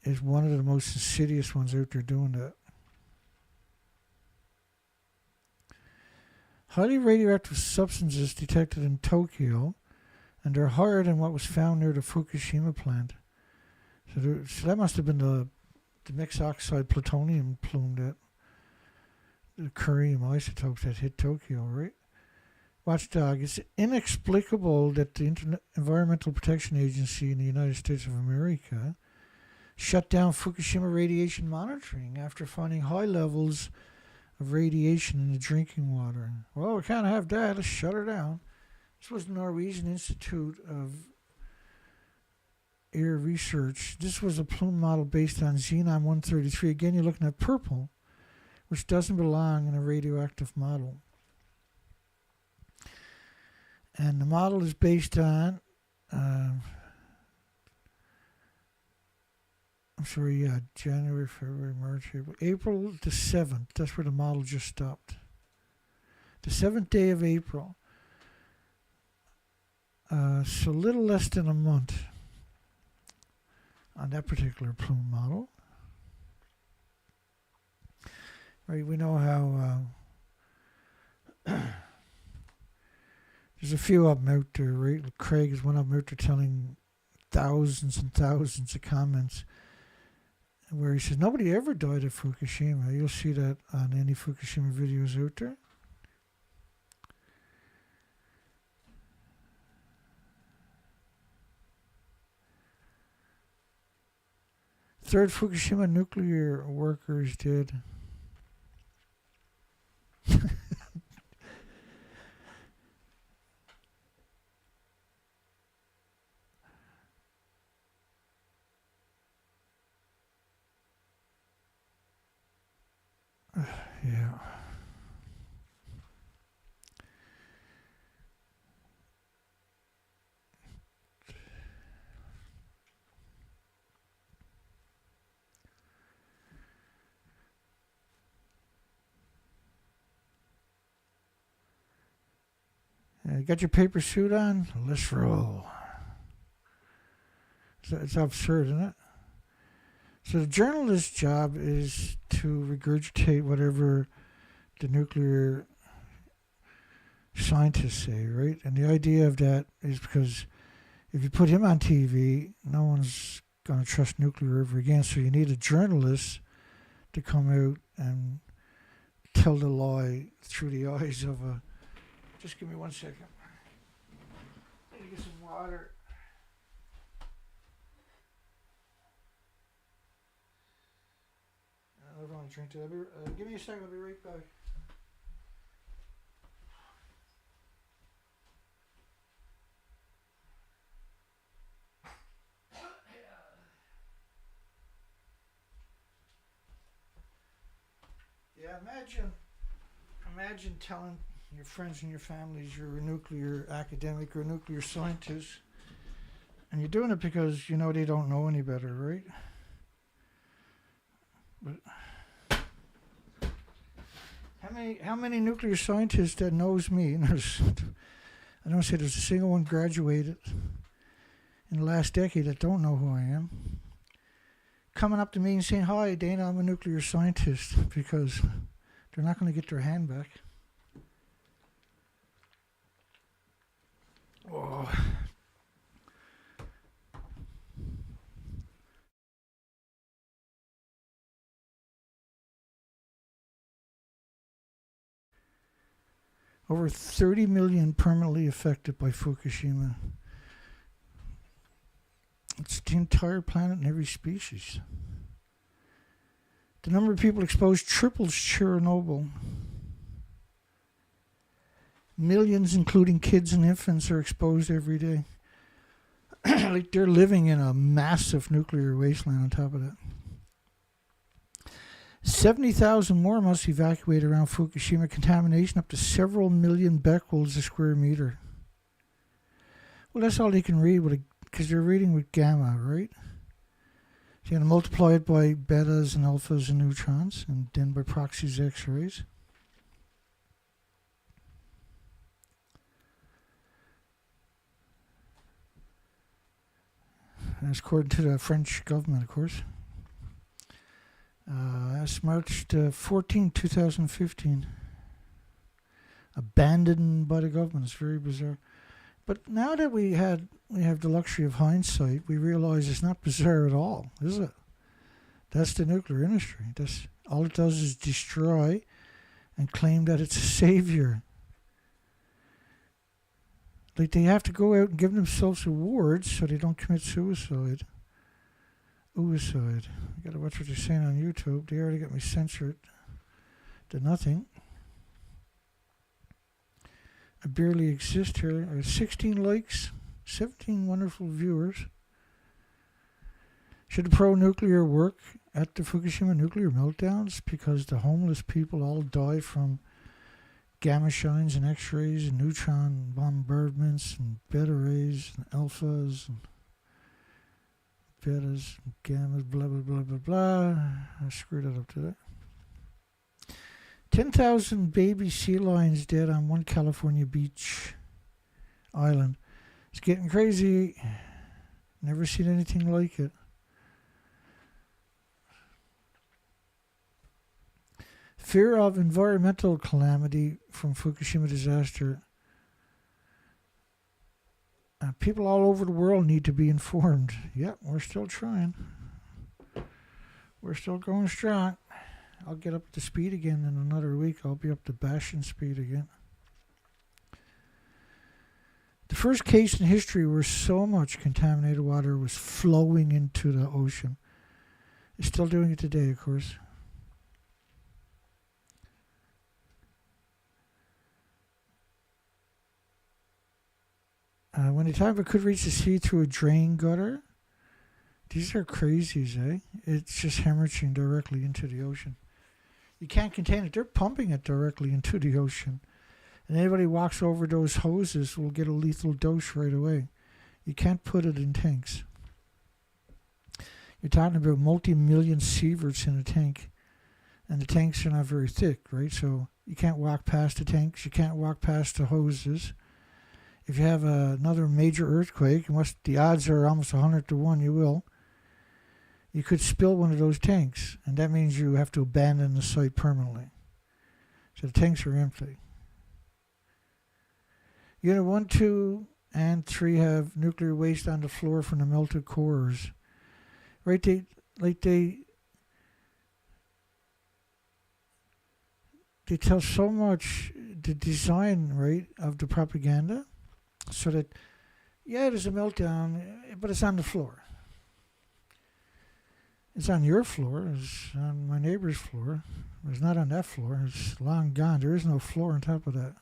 is one of the most insidious ones out there doing that. Highly radioactive substances detected in Tokyo, and they're higher than what was found near the Fukushima plant. So that must have been the mixed oxide plutonium plume, that the Corium isotopes that hit Tokyo, right? Watchdog, it's inexplicable that the Environmental Protection Agency in the United States of America shut down Fukushima radiation monitoring after finding high levels of radiation in the drinking water. Well, we can't have that. Let's shut her down. This was the Norwegian Institute of Air Research. This was a plume model based on xenon-133. Again, you're looking at purple, which doesn't belong in a radioactive model. And the model is based on, January, February, March, April the 7th. That's where the model just stopped. The 7th day of April. So a little less than a month on that particular plume model. Right, we know how there's a few of them out there, right? Craig is one of them out there telling thousands and thousands of comments where he says nobody ever died at Fukushima. You'll see that on any Fukushima videos out there. Third Fukushima nuclear workers did. Yeah. You got your paper suit on? Let's roll. It's absurd, isn't it? So the journalist's job is to regurgitate whatever the nuclear scientists say, right? And the idea of that is because if you put him on TV, no one's going to trust nuclear ever again. So you need a journalist to come out and tell the lie through the eyes of a... Just give me 1 second. I need to get some water. I don't want to drink that. Give me a second. I'll be right back. Yeah, imagine telling your friends and your families you're a nuclear academic or a nuclear scientist, and you're doing it because you know they don't know any better, right? But how many nuclear scientists that knows me? And I don't say there's a single one graduated in the last decade that don't know who I am. Coming up to me and saying, "Hi, Dana, I'm a nuclear scientist," because they're not going to get their hand back. Oh. Over 30 million permanently affected by Fukushima. It's the entire planet and every species. The number of people exposed triples Chernobyl. Millions, including kids and infants, are exposed every day. Like they're living in a massive nuclear wasteland on top of that. 70,000 more must evacuate around Fukushima. Contamination up to several million becquerels a square meter. Well, that's all they can read because they're reading with gamma, right? So you're going to multiply it by betas and alphas and neutrons, and then by proxies X-rays. That's according to the French government, of course. That's March 14, 2015. Abandoned by the government. It's very bizarre. But now that we have the luxury of hindsight, we realize it's not bizarre at all, is it? That's the nuclear industry. That's all it does is destroy and claim that it's a savior. Like they have to go out and give themselves awards so they don't commit suicide. Suicide. I gotta watch what they're saying on YouTube. They already got me censored to nothing. I barely exist here. I have 16 likes, 17 wonderful viewers. Should the pro-nuclear work at the Fukushima nuclear meltdowns? Because the homeless people all die from gamma shines and X-rays and neutron bombardments and beta rays and alphas and betas and gammas, blah, blah, blah, blah, blah. I screwed it up today. 10,000 baby sea lions dead on one California beach island. It's getting crazy. Never seen anything like it. Fear of environmental calamity from Fukushima disaster. People all over the world need to be informed. Yep, we're still trying. We're still going strong. I'll get up to speed again in another week. I'll be up to bashing speed again. The first case in history where so much contaminated water was flowing into the ocean. It's still doing it today, of course. When they talk about could reach the sea through a drain gutter, these are crazies, eh? It's just hemorrhaging directly into the ocean. You can't contain it. They're pumping it directly into the ocean. And anybody who walks over those hoses will get a lethal dose right away. You can't put it in tanks. You're talking about multi-million sieverts in a tank. And the tanks are not very thick, right? So you can't walk past the tanks. You can't walk past the hoses. If you have another major earthquake, and the odds are almost 100 to 1 you will, you could spill one of those tanks, and that means you have to abandon the site permanently. So the tanks are empty. Unit 1, 2, and 3 have nuclear waste on the floor from the melted cores. Right? They tell so much the design, right, of the propaganda. So that, yeah, there's a meltdown, but it's on the floor. It's on your floor. It's on my neighbor's floor. It's not on that floor. It's long gone. There is no floor on top of that.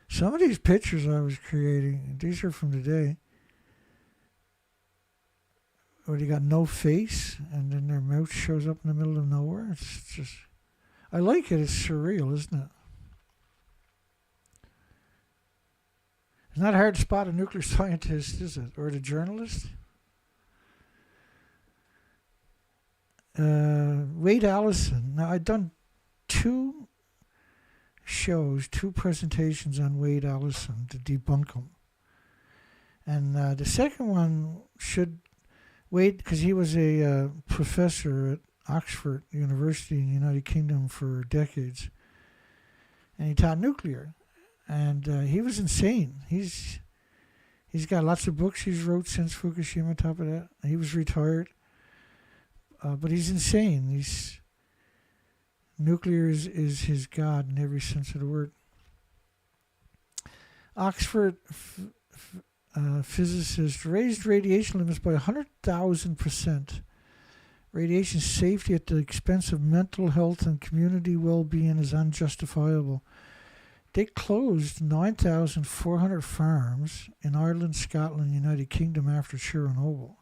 Some of these pictures I was creating, these are from today, where they got no face, and then boat shows up in the middle of nowhere. It's just, I like it. It's surreal, isn't it? It's not hard to spot a nuclear scientist, is it? Or the journalist? Wade Allison. Now, I've done 2 presentations on Wade Allison to debunk him. And the second one should, Wade, because he was a professor at Oxford University in the United Kingdom for decades. And he taught nuclear. And he was insane. He's got lots of books he's wrote since Fukushima, on top of that. He was retired. But he's insane. Nuclear is his god in every sense of the word. Oxford physicist raised radiation limits by 100,000%. Radiation safety at the expense of mental health and community well-being is unjustifiable. They closed 9,400 farms in Ireland, Scotland, United Kingdom after Chernobyl.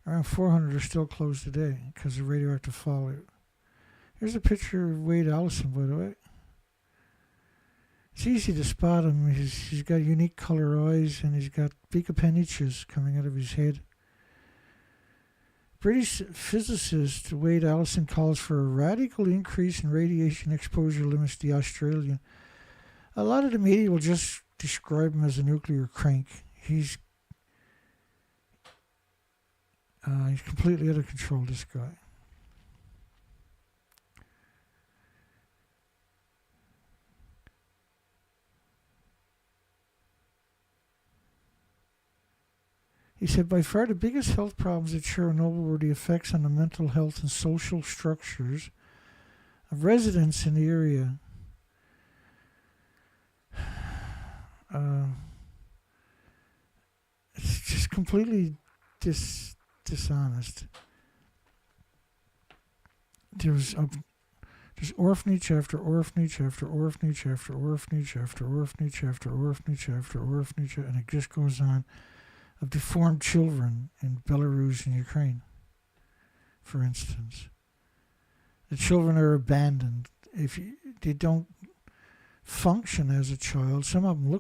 Around 400 are still closed today because of radioactive fallout. Here's a picture of Wade Allison, by the way. It's easy to spot him. He's got unique color eyes and he's got big appendages coming out of his head. British physicist Wade Allison calls for a radical increase in radiation exposure limits to the Australian. A lot of the media will just describe him as a nuclear crank. He's completely out of control, this guy. He said, by far the biggest health problems at Chernobyl were the effects on the mental health and social structures of residents in the area. It's just completely dishonest. There's orphanage after orphanage after orphanage after orphanage after orphanage after orphanage after orphanage, and it just goes on, of deformed children in Belarus and Ukraine, for instance. The children are abandoned. They don't function as a child. Some of them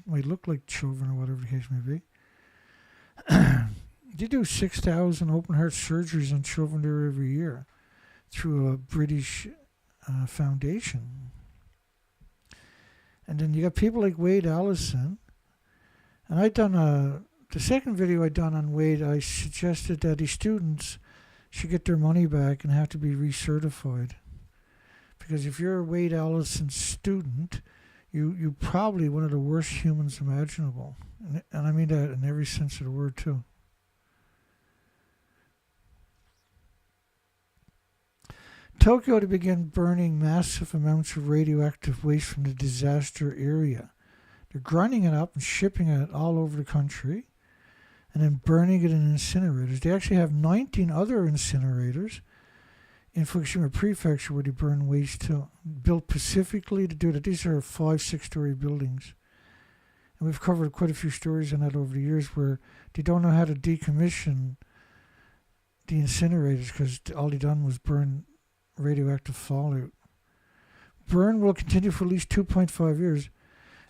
might look like children or whatever the case may be. They do 6,000 open heart surgeries on children there every year through a British foundation. And then you got people like Wade Allison. And the second video I done on Wade, I suggested that the students should get their money back and have to be recertified. Because if you're a Wade Allison student, you're probably one of the worst humans imaginable. And I mean that in every sense of the word, too. Tokyo to begin burning massive amounts of radioactive waste from the disaster area. They're grinding it up and shipping it all over the country and then burning it in incinerators. They actually have 19 other incinerators in Fukushima Prefecture where they burn waste too, built specifically to do that. These are 5-6-story buildings. And we've covered quite a few stories on that over the years where they don't know how to decommission the incinerators because all they done was burn radioactive fallout. Burn will continue for at least 2.5 years.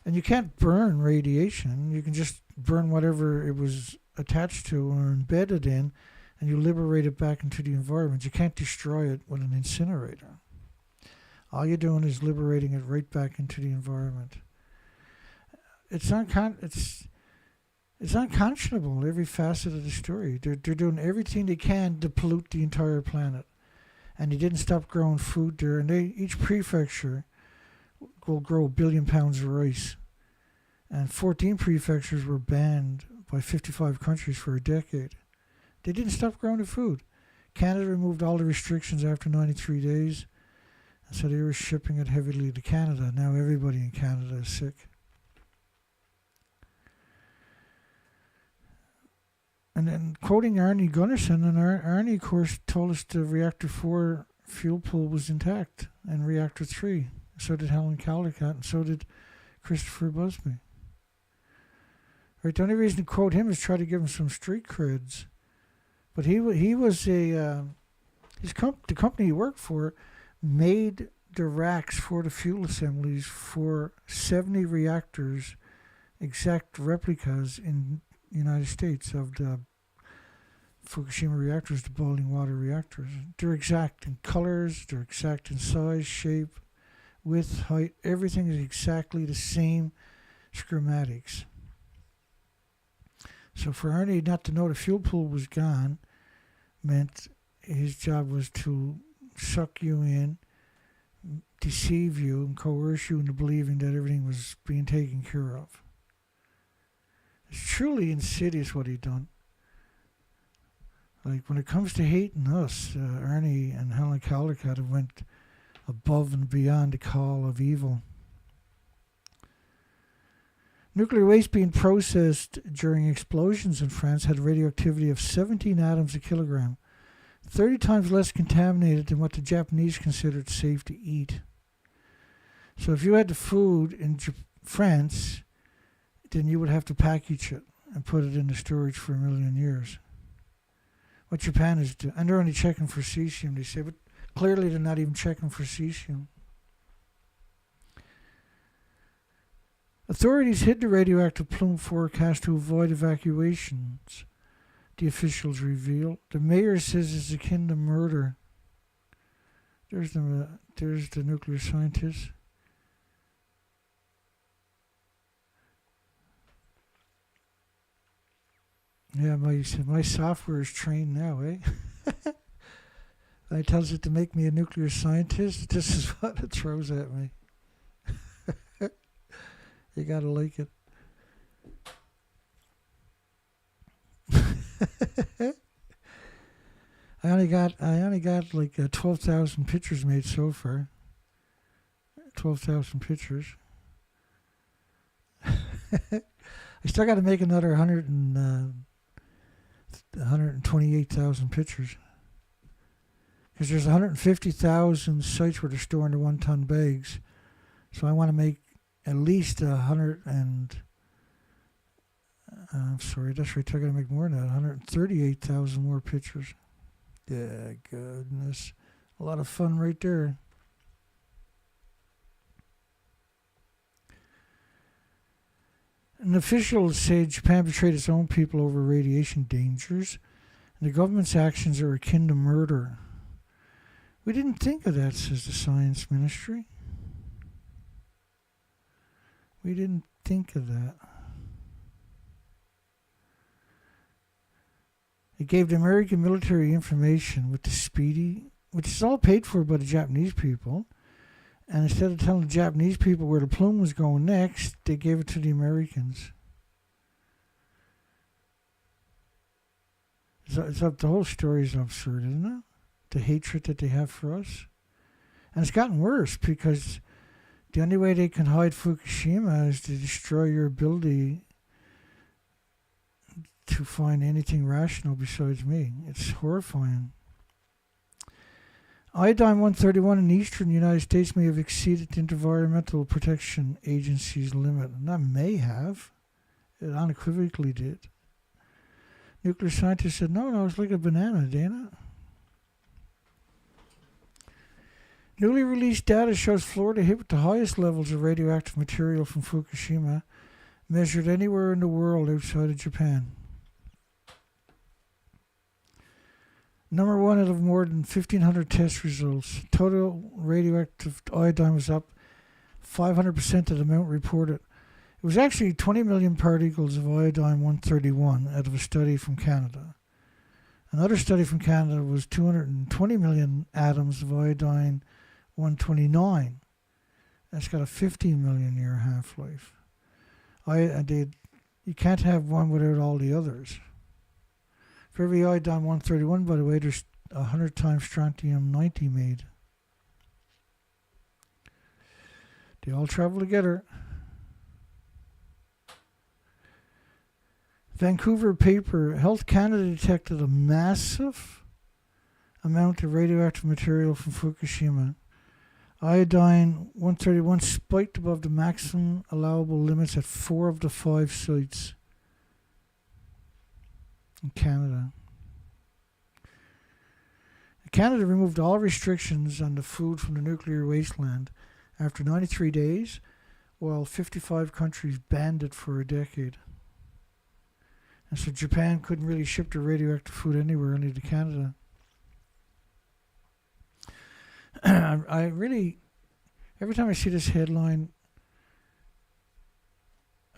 And you can't burn radiation. You can just burn whatever it was attached to or embedded in, and you liberate it back into the environment. You can't destroy it with an incinerator. All you're doing is liberating it right back into the environment. It's unconscionable, every facet of the story. They're doing everything they can to pollute the entire planet. And they didn't stop growing food there. And each prefecture will grow 1 billion pounds of rice. And 14 prefectures were banned by 55 countries for a decade. They didn't stop growing the food. Canada removed all the restrictions after 93 days. And so they were shipping it heavily to Canada. Now everybody in Canada is sick. And then quoting Arnie Gunnarsson, and Arnie, of course, told us the Reactor 4 fuel pool was intact, and Reactor 3. So did Helen Caldicott, and so did Christopher Busby. Right, the only reason to quote him is try to give him some street creds. But he was a The company he worked for made the racks for the fuel assemblies for 70 reactors, exact replicas in the United States of the Fukushima reactors, the boiling water reactors. They're exact in colors, they're exact in size, shape, width, height. Everything is exactly the same schematics. So for Ernie not to know the fuel pool was gone meant his job was to suck you in, deceive you, and coerce you into believing that everything was being taken care of. It's truly insidious what he done. Like when it comes to hating us, Ernie and Helen Caldicott have went above and beyond the call of evil. Nuclear waste being processed during explosions in France had a radioactivity of 17 atoms a kilogram, 30 times less contaminated than what the Japanese considered safe to eat. So if you had the food in France, then you would have to package it and put it into storage for 1,000,000 years. What Japan is doing, and they're only checking for cesium, they say, but clearly they're not even checking for cesium. Authorities hid the radioactive plume forecast to avoid evacuations, the officials reveal. The mayor says it's akin to murder. There's the nuclear scientist. Yeah, my software is trained now, eh? It tells it to make me a nuclear scientist. This is what it throws at me. You gotta like it. I only got like 12,000 pictures made so far. 12,000 pictures. I still got to make another 128,000 pictures. Because there's 150,000 sites where they're storing the 1-ton bags. So I want to make at least 100 and... sorry, that's right. I got to make more than that. 138,000 more pictures. Yeah, goodness. A lot of fun right there. And officials say Japan betrayed its own people over radiation dangers, and the government's actions are akin to murder. We didn't think of that, says the Science Ministry. We didn't think of that. It gave the American military information with the Speedy, which is all paid for by the Japanese people. And instead of telling the Japanese people where the plume was going next, they gave it to the Americans. The whole story is absurd, isn't it? The hatred that they have for us. And it's gotten worse because the only way they can hide Fukushima is to destroy your ability to find anything rational besides me. It's horrifying. Iodine-131 in the eastern United States may have exceeded the Environmental Protection Agency's limit. And that may have. It unequivocally did. Nuclear scientists said, no, it's like a banana, Dana. Newly released data shows Florida hit with the highest levels of radioactive material from Fukushima, measured anywhere in the world outside of Japan. Number one out of more than 1,500 test results. Total radioactive iodine was up 500% of the amount reported. It was actually 20 million particles of iodine-131 out of a study from Canada. Another study from Canada was 220 million atoms of iodine-129. That's got a 15 million year half-life. You can't have one without all the others. For every iodine-131, by the way, there's 100 times strontium-90 made. They all travel together. Vancouver paper, Health Canada detected a massive amount of radioactive material from Fukushima. Iodine-131 spiked above the maximum allowable limits at 4 of the 5 sites in Canada. Canada removed all restrictions on the food from the nuclear wasteland after 93 days, while 55 countries banned it for a decade. And so Japan couldn't really ship the radioactive food anywhere, only to Canada. I really, every time I see this headline,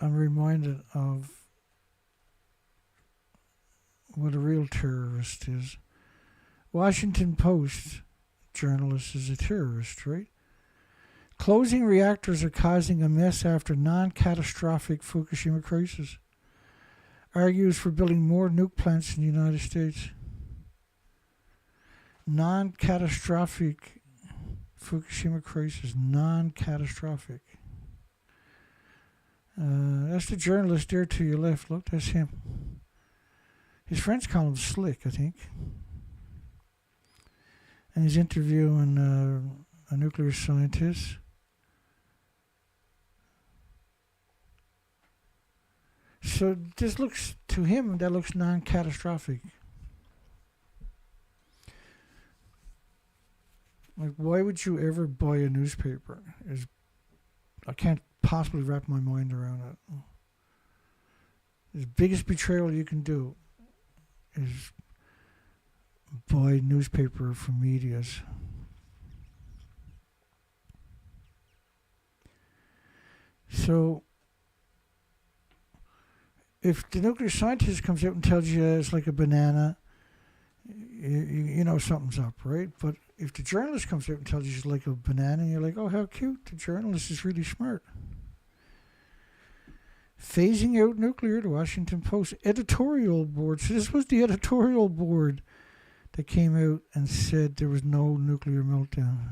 I'm reminded of what a real terrorist is. Washington Post journalist is a terrorist, right? Closing reactors are causing a mess after non-catastrophic Fukushima crisis. Argues for building more nuke plants in the United States. Non-catastrophic Fukushima crisis. Non-catastrophic. That's the journalist there to your left. Look, that's him. His friends call him Slick, I think. And he's interviewing a nuclear scientist. So this looks, to him, that looks non-catastrophic. Like, why would you ever buy a newspaper? I can't possibly wrap my mind around it. The biggest betrayal you can do is buy newspaper from medias. So, if the nuclear scientist comes out and tells you it's like a banana, you know something's up, right? But if the journalist comes out and tells you it's like a banana, you're like, oh, how cute. The journalist is really smart. Phasing out nuclear, the Washington Post editorial board. So this was the editorial board that came out and said there was no nuclear meltdown.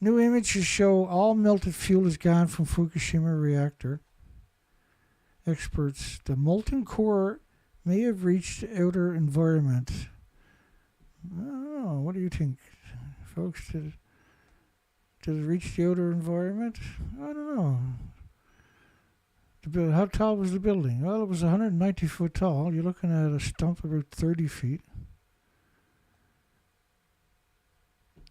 New images show all melted fuel is gone from Fukushima reactor. Experts, the molten core may have reached the outer environment. I don't know. What do you think, folks? Did it reach the outer environment? I don't know. How tall was the building? Well, it was 190 foot tall. You're looking at a stump about 30 feet.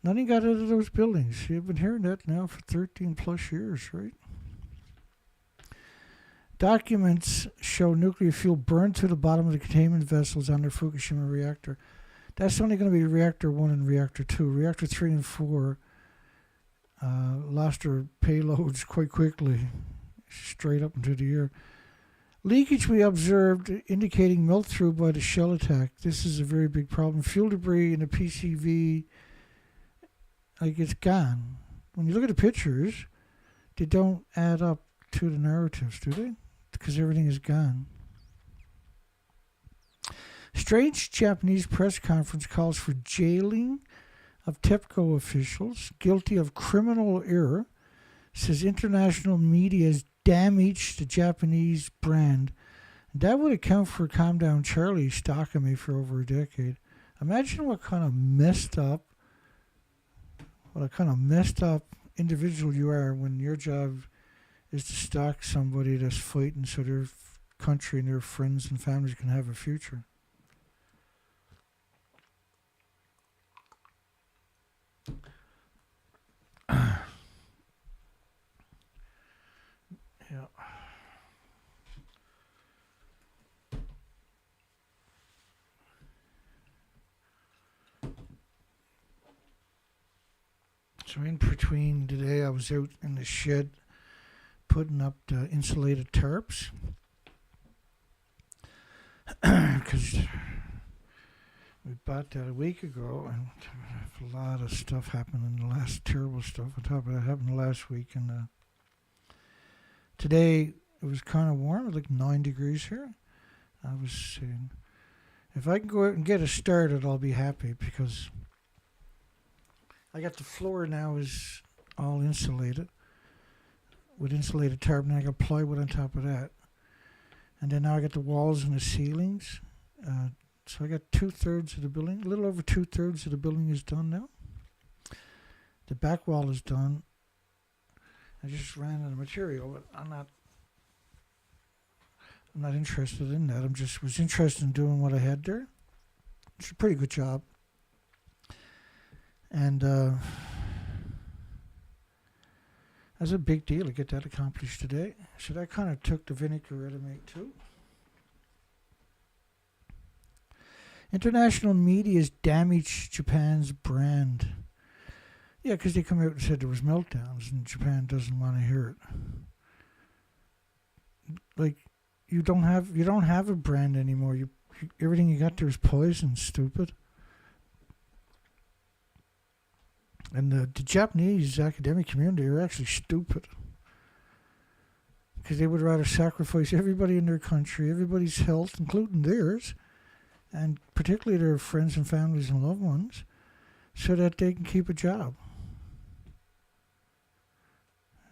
Nothing got out of those buildings. You've been hearing that now for 13 plus years, right? Documents show nuclear fuel burned to the bottom of the containment vessels on their Fukushima reactor. That's only going to be reactor 1 and reactor 2. Reactor 3 and 4 lost their payloads quite quickly, straight up into the air. Leakage we observed indicating melt through by the shell attack. This is a very big problem. Fuel debris in the PCV, like, it's gone. When you look at the pictures, they don't add up to the narratives, do they? Because everything is gone. Strange Japanese press conference calls for jailing of TEPCO officials guilty of criminal error. Says international media has damaged the Japanese brand. That would account for Calm Down Charlie stalking me for over a decade. Imagine what kind of messed up individual you are when your job is to stalk somebody that's fighting so their country and their friends and families can have a future. Yeah. So in between today, I was out in the shed putting up the insulated tarps because we bought that a week ago, and a lot of stuff happened in the last, terrible stuff on top of that happened last week. And today it was kind of warm, it was like 9 degrees here. I was saying, if I can go out and get it started, I'll be happy, because I got the floor now is all insulated with insulated tarp, and I got plywood on top of that. And then now I got the walls and the ceilings. So I got 2/3 of the building, a little over 2/3 of the building is done now. The back wall is done. I just ran out of material, but I'm not interested in that. Was interested in doing what I had there. It's a pretty good job. And that's a big deal to get that accomplished today. So that kind of took the vinegar out of me too. International media has damaged Japan's brand. Yeah, because they come out and said there was meltdowns, and Japan doesn't want to hear it. Like, you don't have a brand anymore. Everything you got there is poison, stupid. And the Japanese academic community are actually stupid, because they would rather sacrifice everybody in their country, everybody's health, including theirs, and particularly their friends and families and loved ones, so that they can keep a job.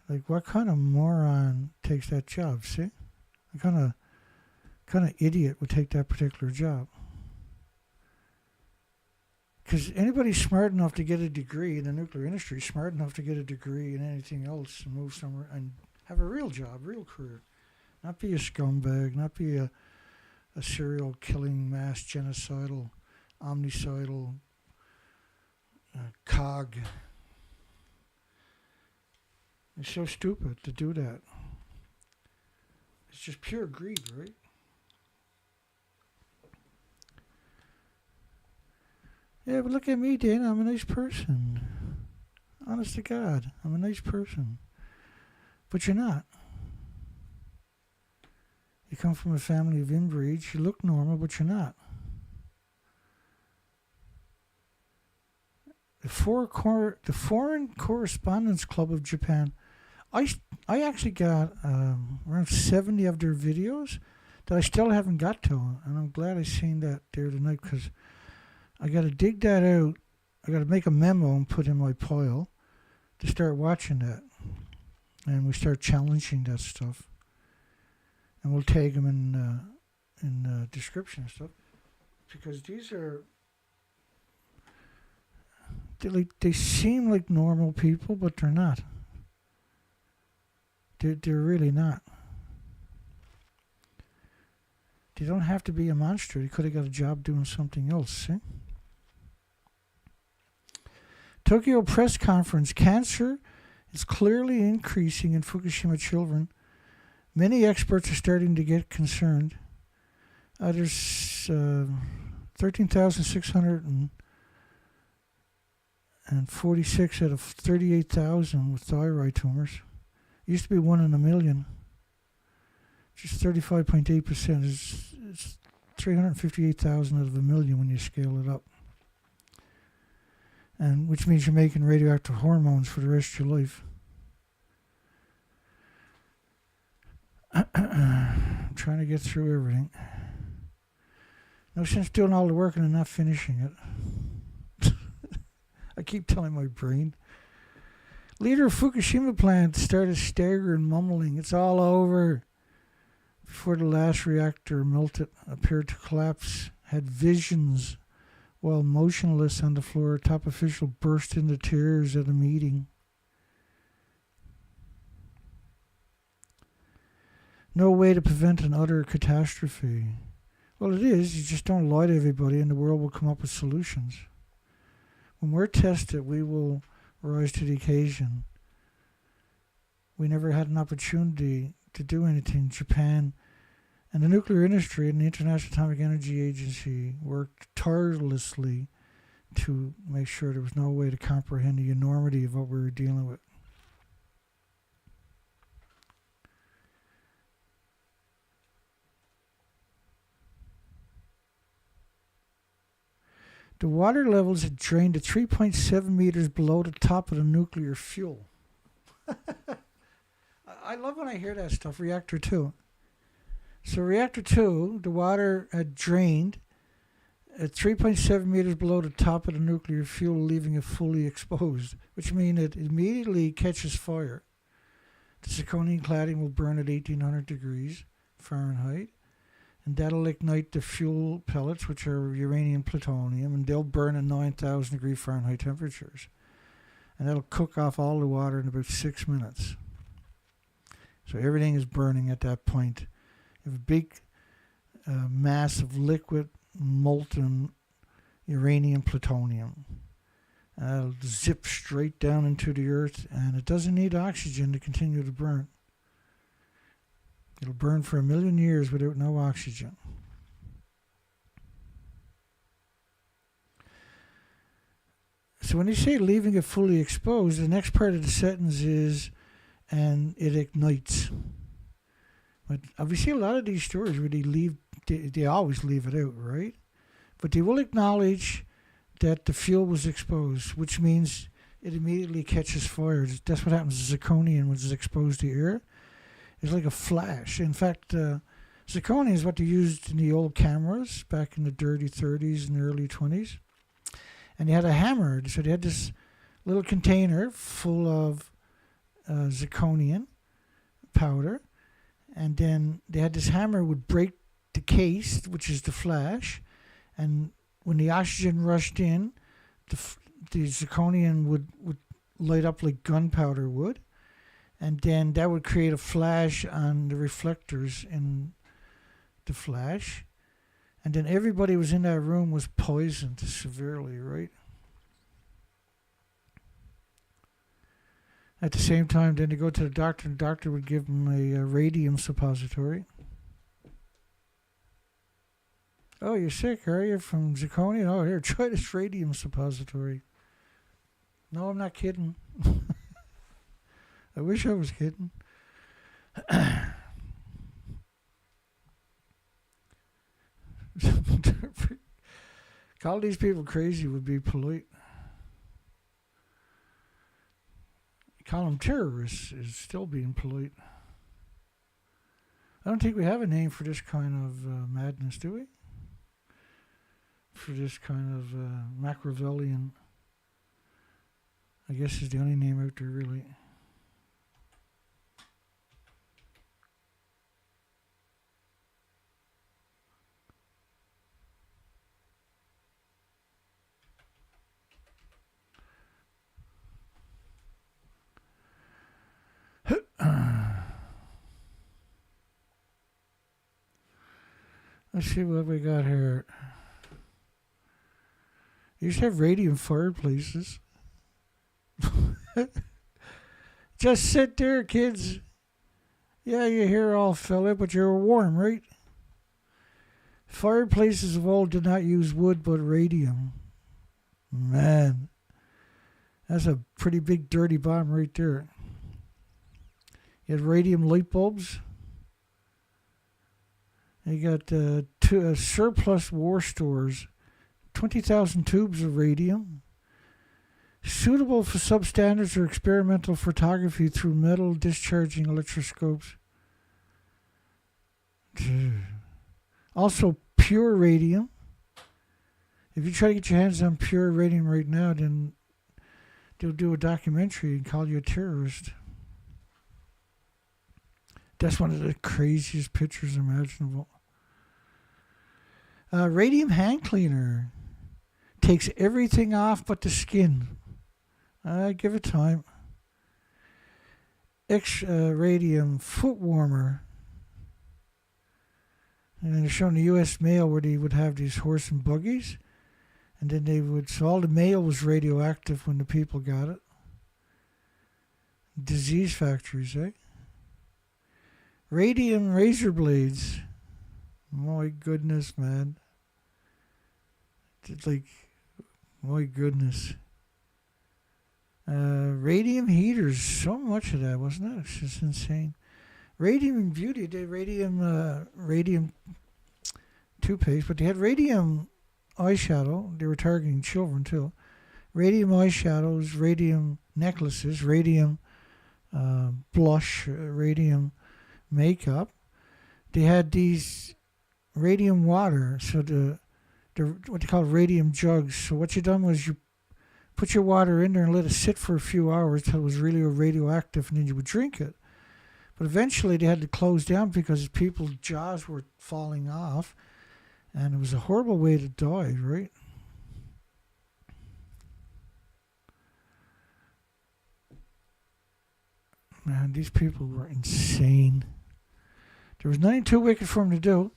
Like, what kind of moron takes that job, see? What kind of idiot would take that particular job? Because anybody smart enough to get a degree in the nuclear industry, smart enough to get a degree in anything else and move somewhere and have a real job, real career. Not be a scumbag, not be a serial killing, mass genocidal, omnicidal cog. It's so stupid to do that. It's just pure greed, right? Yeah, but look at me, Dana. I'm a nice person. Honest to God, I'm a nice person. But you're not. You come from a family of inbreeds. You look normal, but you're not. The Foreign Correspondence Club of Japan. I actually got around 70 of their videos that I still haven't got to, and I'm glad I seen that there tonight, because I got to dig that out. I got to make a memo and put in my pile to start watching that, and we start challenging that stuff, and we'll tag them in the description and stuff, because these are they seem like normal people, but they're not. They're really not. They don't have to be a monster. They could have got a job doing something else, see? Tokyo press conference. Cancer is clearly increasing in Fukushima children. Many experts are starting to get concerned. There's 13,646 out of 38,000 with thyroid tumors. It used to be 1 in a million. Just 35.8%. It's 358,000 out of a million when you scale it up. And which means you're making radioactive hormones for the rest of your life. I'm trying to get through everything. No sense doing all the work and not finishing it. I keep telling my brain. Leader of Fukushima plant started staggering, mumbling, "It's all over." Before the last reactor melted, appeared to collapse, had visions while motionless on the floor. Top official burst into tears at a meeting. No way to prevent an utter catastrophe. Well, it is. You just don't lie to everybody and the world will come up with solutions. When we're tested, we will rise to the occasion. We never had an opportunity to do anything. Japan and the nuclear industry and the International Atomic Energy Agency worked tirelessly to make sure there was no way to comprehend the enormity of what we were dealing with. The water levels had drained to 3.7 meters below the top of the nuclear fuel. I love when I hear that stuff, reactor 2. So reactor 2, the water had drained at 3.7 meters below the top of the nuclear fuel, leaving it fully exposed, which means it immediately catches fire. The zirconium cladding will burn at 1800 degrees Fahrenheit. And that'll ignite the fuel pellets, which are uranium plutonium, and they'll burn at 9,000 degree Fahrenheit temperatures. And that'll cook off all the water in about 6 minutes. So everything is burning at that point. You have a big mass of liquid molten uranium plutonium. It'll zip straight down into the earth, and it doesn't need oxygen to continue to burn. It'll burn for 1,000,000 years without no oxygen. So when you say leaving it fully exposed, the next part of the sentence is, and it ignites. But we see a lot of these stories where they always leave it out, right? But they will acknowledge that the fuel was exposed, which means it immediately catches fire. That's what happens to zirconium when it's exposed to air. It's like a flash. In fact, zirconium is what they used in the old cameras back in the dirty 30s and early 20s. And they had a hammer. So they had this little container full of zirconium powder. And then they had this hammer would break the case, which is the flash. And when the oxygen rushed in, the zirconium would light up like gunpowder would. And then that would create a flash on the reflectors in the flash. And then everybody who was in that room was poisoned severely, right? At the same time, then they go to the doctor, and the doctor would give them a radium suppository. Oh, you're sick, are you, from zirconium? Oh, here, try this radium suppository. No, I'm not kidding. I wish I was kidding. Call these people crazy would be polite. Call them terrorists is still being polite. I don't think we have a name for this kind of madness, do we? For this kind of Machiavellian, I guess is the only name out there really. Let's see what we got here. You used to have radium fireplaces. Just sit there, kids. Yeah, your hair all fell out, but you were warm, right? Fireplaces of old did not use wood, but radium. Man, that's a pretty big dirty bomb right there. You had radium light bulbs. You got two surplus war stores, 20,000 tubes of radium, suitable for substandards or experimental photography through metal discharging electroscopes. Also, pure radium. If you try to get your hands on pure radium right now, then they'll do a documentary and call you a terrorist. That's one of the craziest pictures imaginable. Radium hand cleaner takes everything off but the skin. Give it time. Radium foot warmer. And they're showing the U.S. mail where they would have these horse and buggies. And then they would, so all the mail was radioactive when the people got it. Disease factories, eh? Radium razor blades. My goodness, man. It's like, my goodness. Radium heaters. So much of that, wasn't it? It's just insane. Radium and beauty. They had radium toothpaste, but they had radium eyeshadow. They were targeting children, too. Radium eyeshadows, radium necklaces, radium blush, radium makeup. They had these radium water, so the what they call radium jugs. So what you done was you put your water in there and let it sit for a few hours till it was really radioactive, and then you would drink it. But eventually they had to close down because people's jaws were falling off, and it was a horrible way to die, right? Man, these people were insane. There was nothing too wicked for them to do.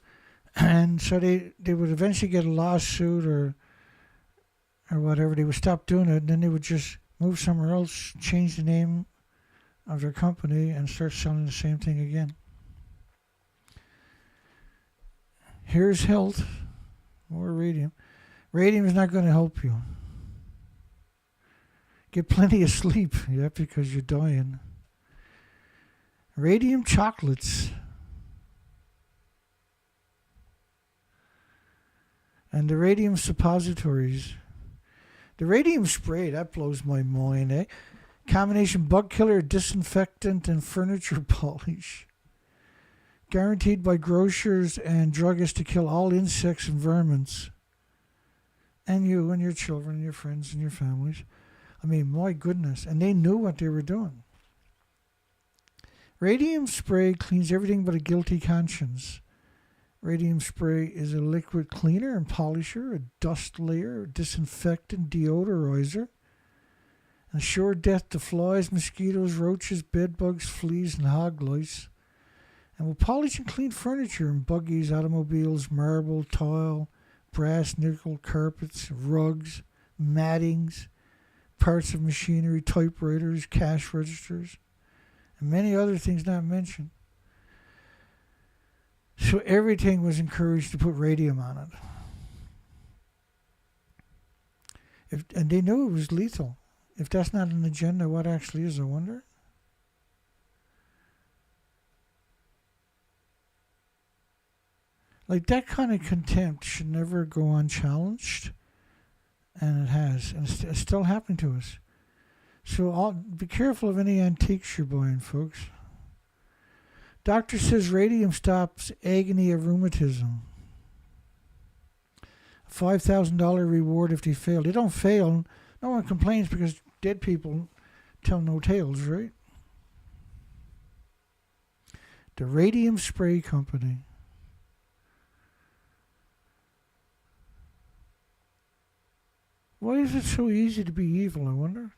And so they would eventually get a lawsuit or or whatever, they would stop doing it, and then they would just move somewhere else, change the name of their company, and start selling the same thing again. Here's health. More radium. Radium is not going to help you. Get plenty of sleep, yeah, because you're dying. Radium chocolates. And the radium suppositories. The radium spray, that blows my mind, eh? Combination bug killer, disinfectant, and furniture polish. Guaranteed by grocers and druggists to kill all insects and vermins. And you and your children and your friends and your families. I mean, my goodness. And they knew what they were doing. Radium spray cleans everything but a guilty conscience. Radium spray is a liquid cleaner and polisher, a dust layer, a disinfectant, deodorizer. A sure death to flies, mosquitoes, roaches, bedbugs, fleas, and hog lice. And will polish and clean furniture in buggies, automobiles, marble, tile, brass, nickel, carpets, rugs, mattings, parts of machinery, typewriters, cash registers, and many other things not mentioned. So everything was encouraged to put radium on it. And they knew it was lethal. If that's not an agenda, what actually is, I wonder? Like, that kind of contempt should never go unchallenged. And it has. And it's still happening to us. So be careful of any antiques you're buying, folks. Doctor says radium stops agony of rheumatism. $5,000 reward if they fail. They don't fail. No one complains because dead people tell no tales, right? The Radium Spray Company. Why is it so easy to be evil, I wonder?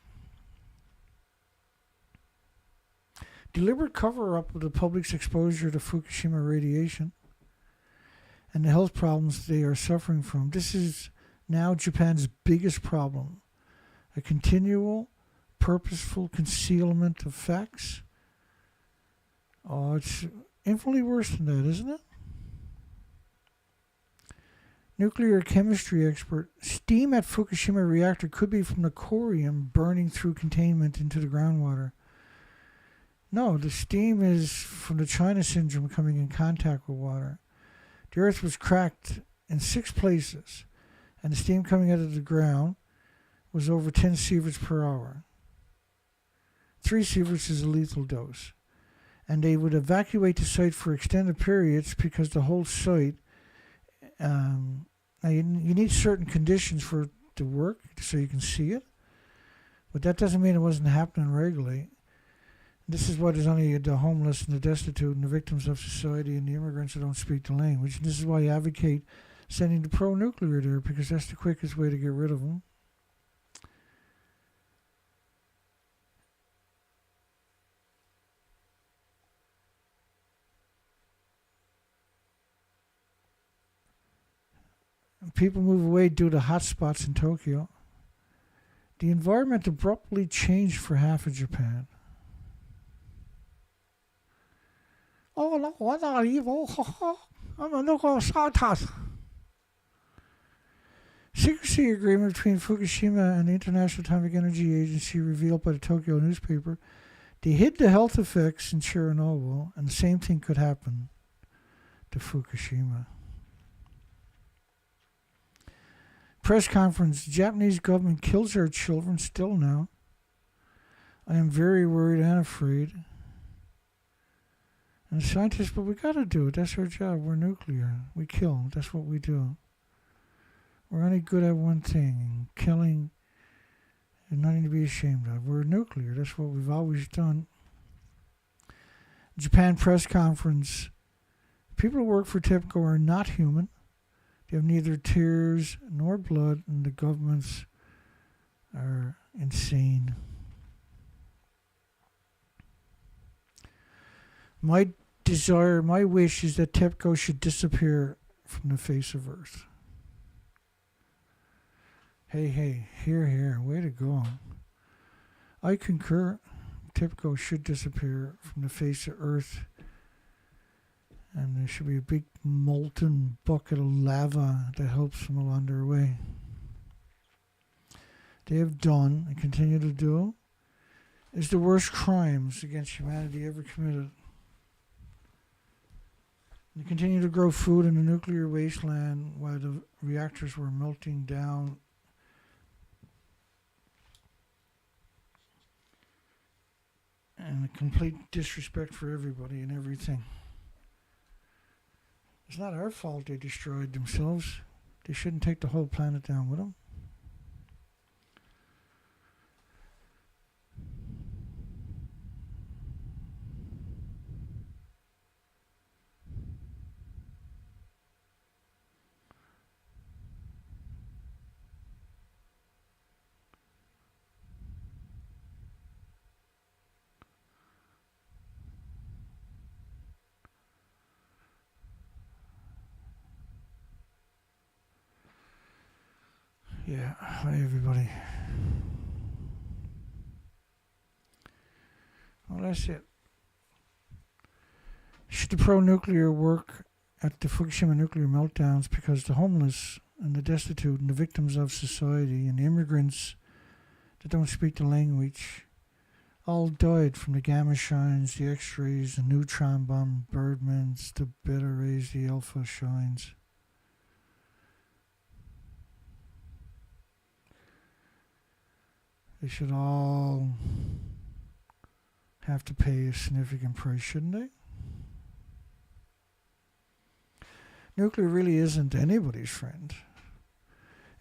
Deliberate cover-up of the public's exposure to Fukushima radiation and the health problems they are suffering from. This is now Japan's biggest problem. A continual, purposeful concealment of facts. Oh, it's infinitely worse than that, isn't it? Nuclear chemistry expert. Steam at Fukushima reactor could be from the corium burning through containment into the groundwater. No, the steam is from the China syndrome coming in contact with water. The earth was cracked in 6 places, and the steam coming out of the ground was over 10 sieverts per hour. 3 sieverts is a lethal dose. And they would evacuate the site for extended periods because the whole site... Now, you need certain conditions for it to work so you can see it. But that doesn't mean it wasn't happening regularly. This is what is only the homeless and the destitute and the victims of society and the immigrants who don't speak the language. And this is why I advocate sending the pro-nuclear there, because that's the quickest way to get rid of them. People move away due to hotspots in Tokyo. The environment abruptly changed for half of Japan. Oh, no, what are evil? I'm a nuclear scientist. Secrecy agreement between Fukushima and the International Atomic Energy Agency revealed by the Tokyo newspaper. They hid the health effects in Chernobyl, and the same thing could happen to Fukushima. Press conference. Japanese government kills our children still now. I am very worried and afraid. And scientists, but we got to do it. That's our job. We're nuclear. We kill. That's what we do. We're only good at one thing, killing, and nothing to be ashamed of. We're nuclear. That's what we've always done. Japan press conference. People who work for TEPCO are not human. They have neither tears nor blood, and the governments are insane. My desire, my wish is that TEPCO should disappear from the face of Earth. Hey, here, way to go. I concur. TIPCO should disappear from the face of Earth. And there should be a big molten bucket of lava that helps them along their way. They have done and continue to do is the worst crimes against humanity ever committed. They continue to grow food in the nuclear wasteland while the reactors were melting down. And a complete disrespect for everybody and everything. It's not our fault they destroyed themselves. They shouldn't take the whole planet down with them. Yeah, hi everybody. Well, that's it. Should the pro-nuclear work at the Fukushima nuclear meltdowns because the homeless and the destitute and the victims of society and the immigrants that don't speak the language all died from the gamma shines, the X-rays, the neutron bombardments, the beta rays, the alpha shines. They should all have to pay a significant price, shouldn't they? Nuclear really isn't anybody's friend.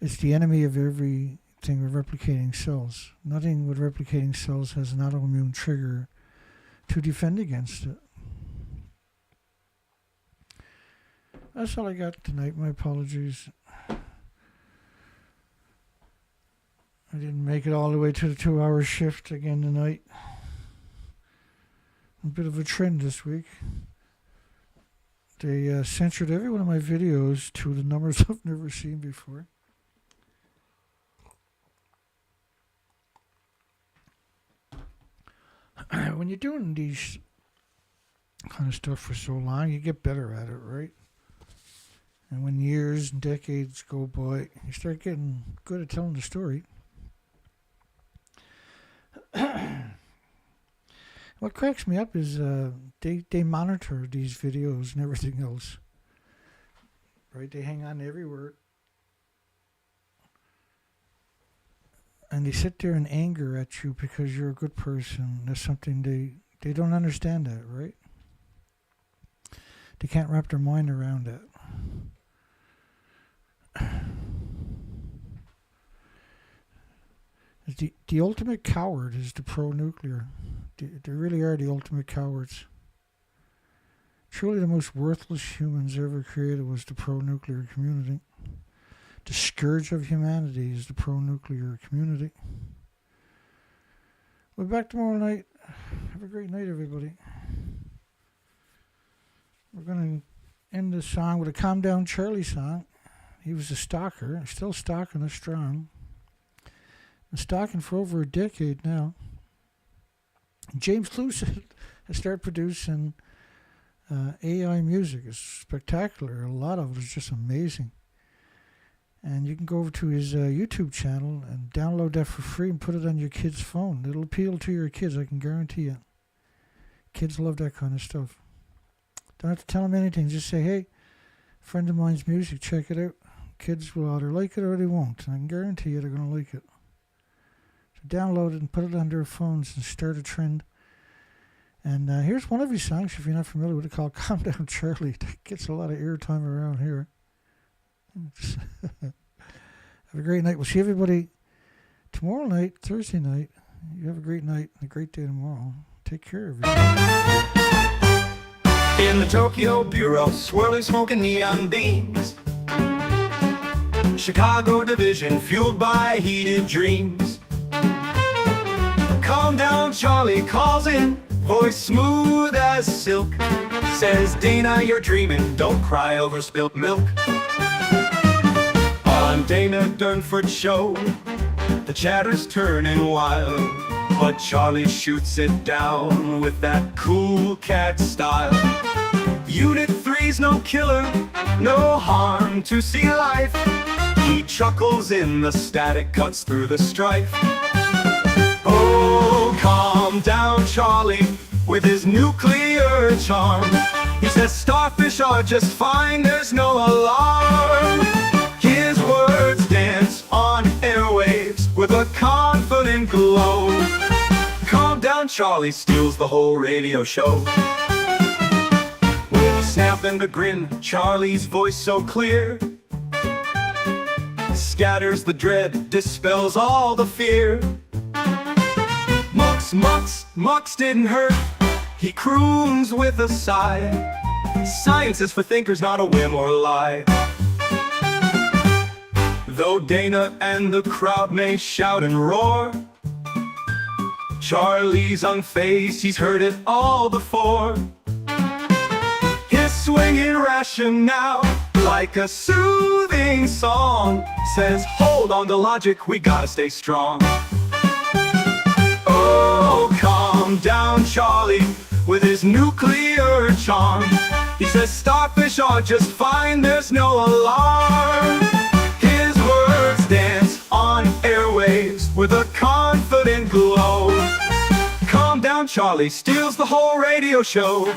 It's the enemy of everything with replicating cells. Nothing with replicating cells has an autoimmune trigger to defend against it. That's all I got tonight. My apologies. I didn't make it all the way to the 2-hour shift again tonight. A bit of a trend this week. They censored every one of my videos to the numbers I've never seen before. When you're doing these kind of stuff for so long, you get better at it, right? And when years and decades go by, you start getting good at telling the story. What cracks me up is they monitor these videos and everything else. Right? They hang on to every word. And they sit there in anger at you because you're a good person. There's something they don't understand that, right? They can't wrap their mind around that. The ultimate coward is the pro-nuclear. They really are the ultimate cowards. Truly the most worthless humans ever created was the pro-nuclear community. The scourge of humanity is the pro-nuclear community. We'll be back tomorrow night. Have a great night, everybody. We're going to end this song with a Calm Down Charlie song. He was a stalker, still stalking us strong. Been stalking for over a decade now. James Luce has started producing AI music. It's spectacular. A lot of it is just amazing. And you can go over to his YouTube channel and download that for free and put it on your kid's phone. It'll appeal to your kids, I can guarantee you. Kids love that kind of stuff. Don't have to tell them anything. Just say, hey, friend of mine's music, check it out. Kids will either like it or they won't. And I can guarantee you they're going to like it. So download it and put it on their phones and start a trend. And here's one of his songs, if you're not familiar with it, called Calm Down Charlie. That gets a lot of airtime around here. Have a great night. We'll see everybody tomorrow night, Thursday night. You have a great night and a great day tomorrow. Take care, everybody. In the Tokyo Bureau, swirling smoke and neon beams. Chicago division, fueled by heated dreams. Calm down, Charlie calls in, voice smooth as silk. Says, Dana, you're dreaming, don't cry over spilt milk. on Dana Durnford show. The chatter's turning wild, but Charlie shoots it down with that cool cat style. Unit 3's no killer, no harm to see life. He chuckles in the static, cuts through the strife. Oh, calm down, Charlie, with his nuclear charm. He says starfish are just fine, there's no alarm. His words dance on airwaves with a confident glow. Calm down, Charlie steals the whole radio show. With a snap and a grin, Charlie's voice so clear scatters the dread, dispels all the fear. Mux didn't hurt, he croons with a sigh. Science is for thinkers, not a whim or lie. Though Dana and the crowd may shout and roar, Charlie's unfazed, he's heard it all before. His swinging rationale, like a soothing song, says hold on to logic, we gotta stay strong. Oh, calm down, Charlie, with his nuclear charm. He says starfish are just fine, there's no alarm. His words dance on airwaves with a confident glow. Calm down, Charlie steals the whole radio show.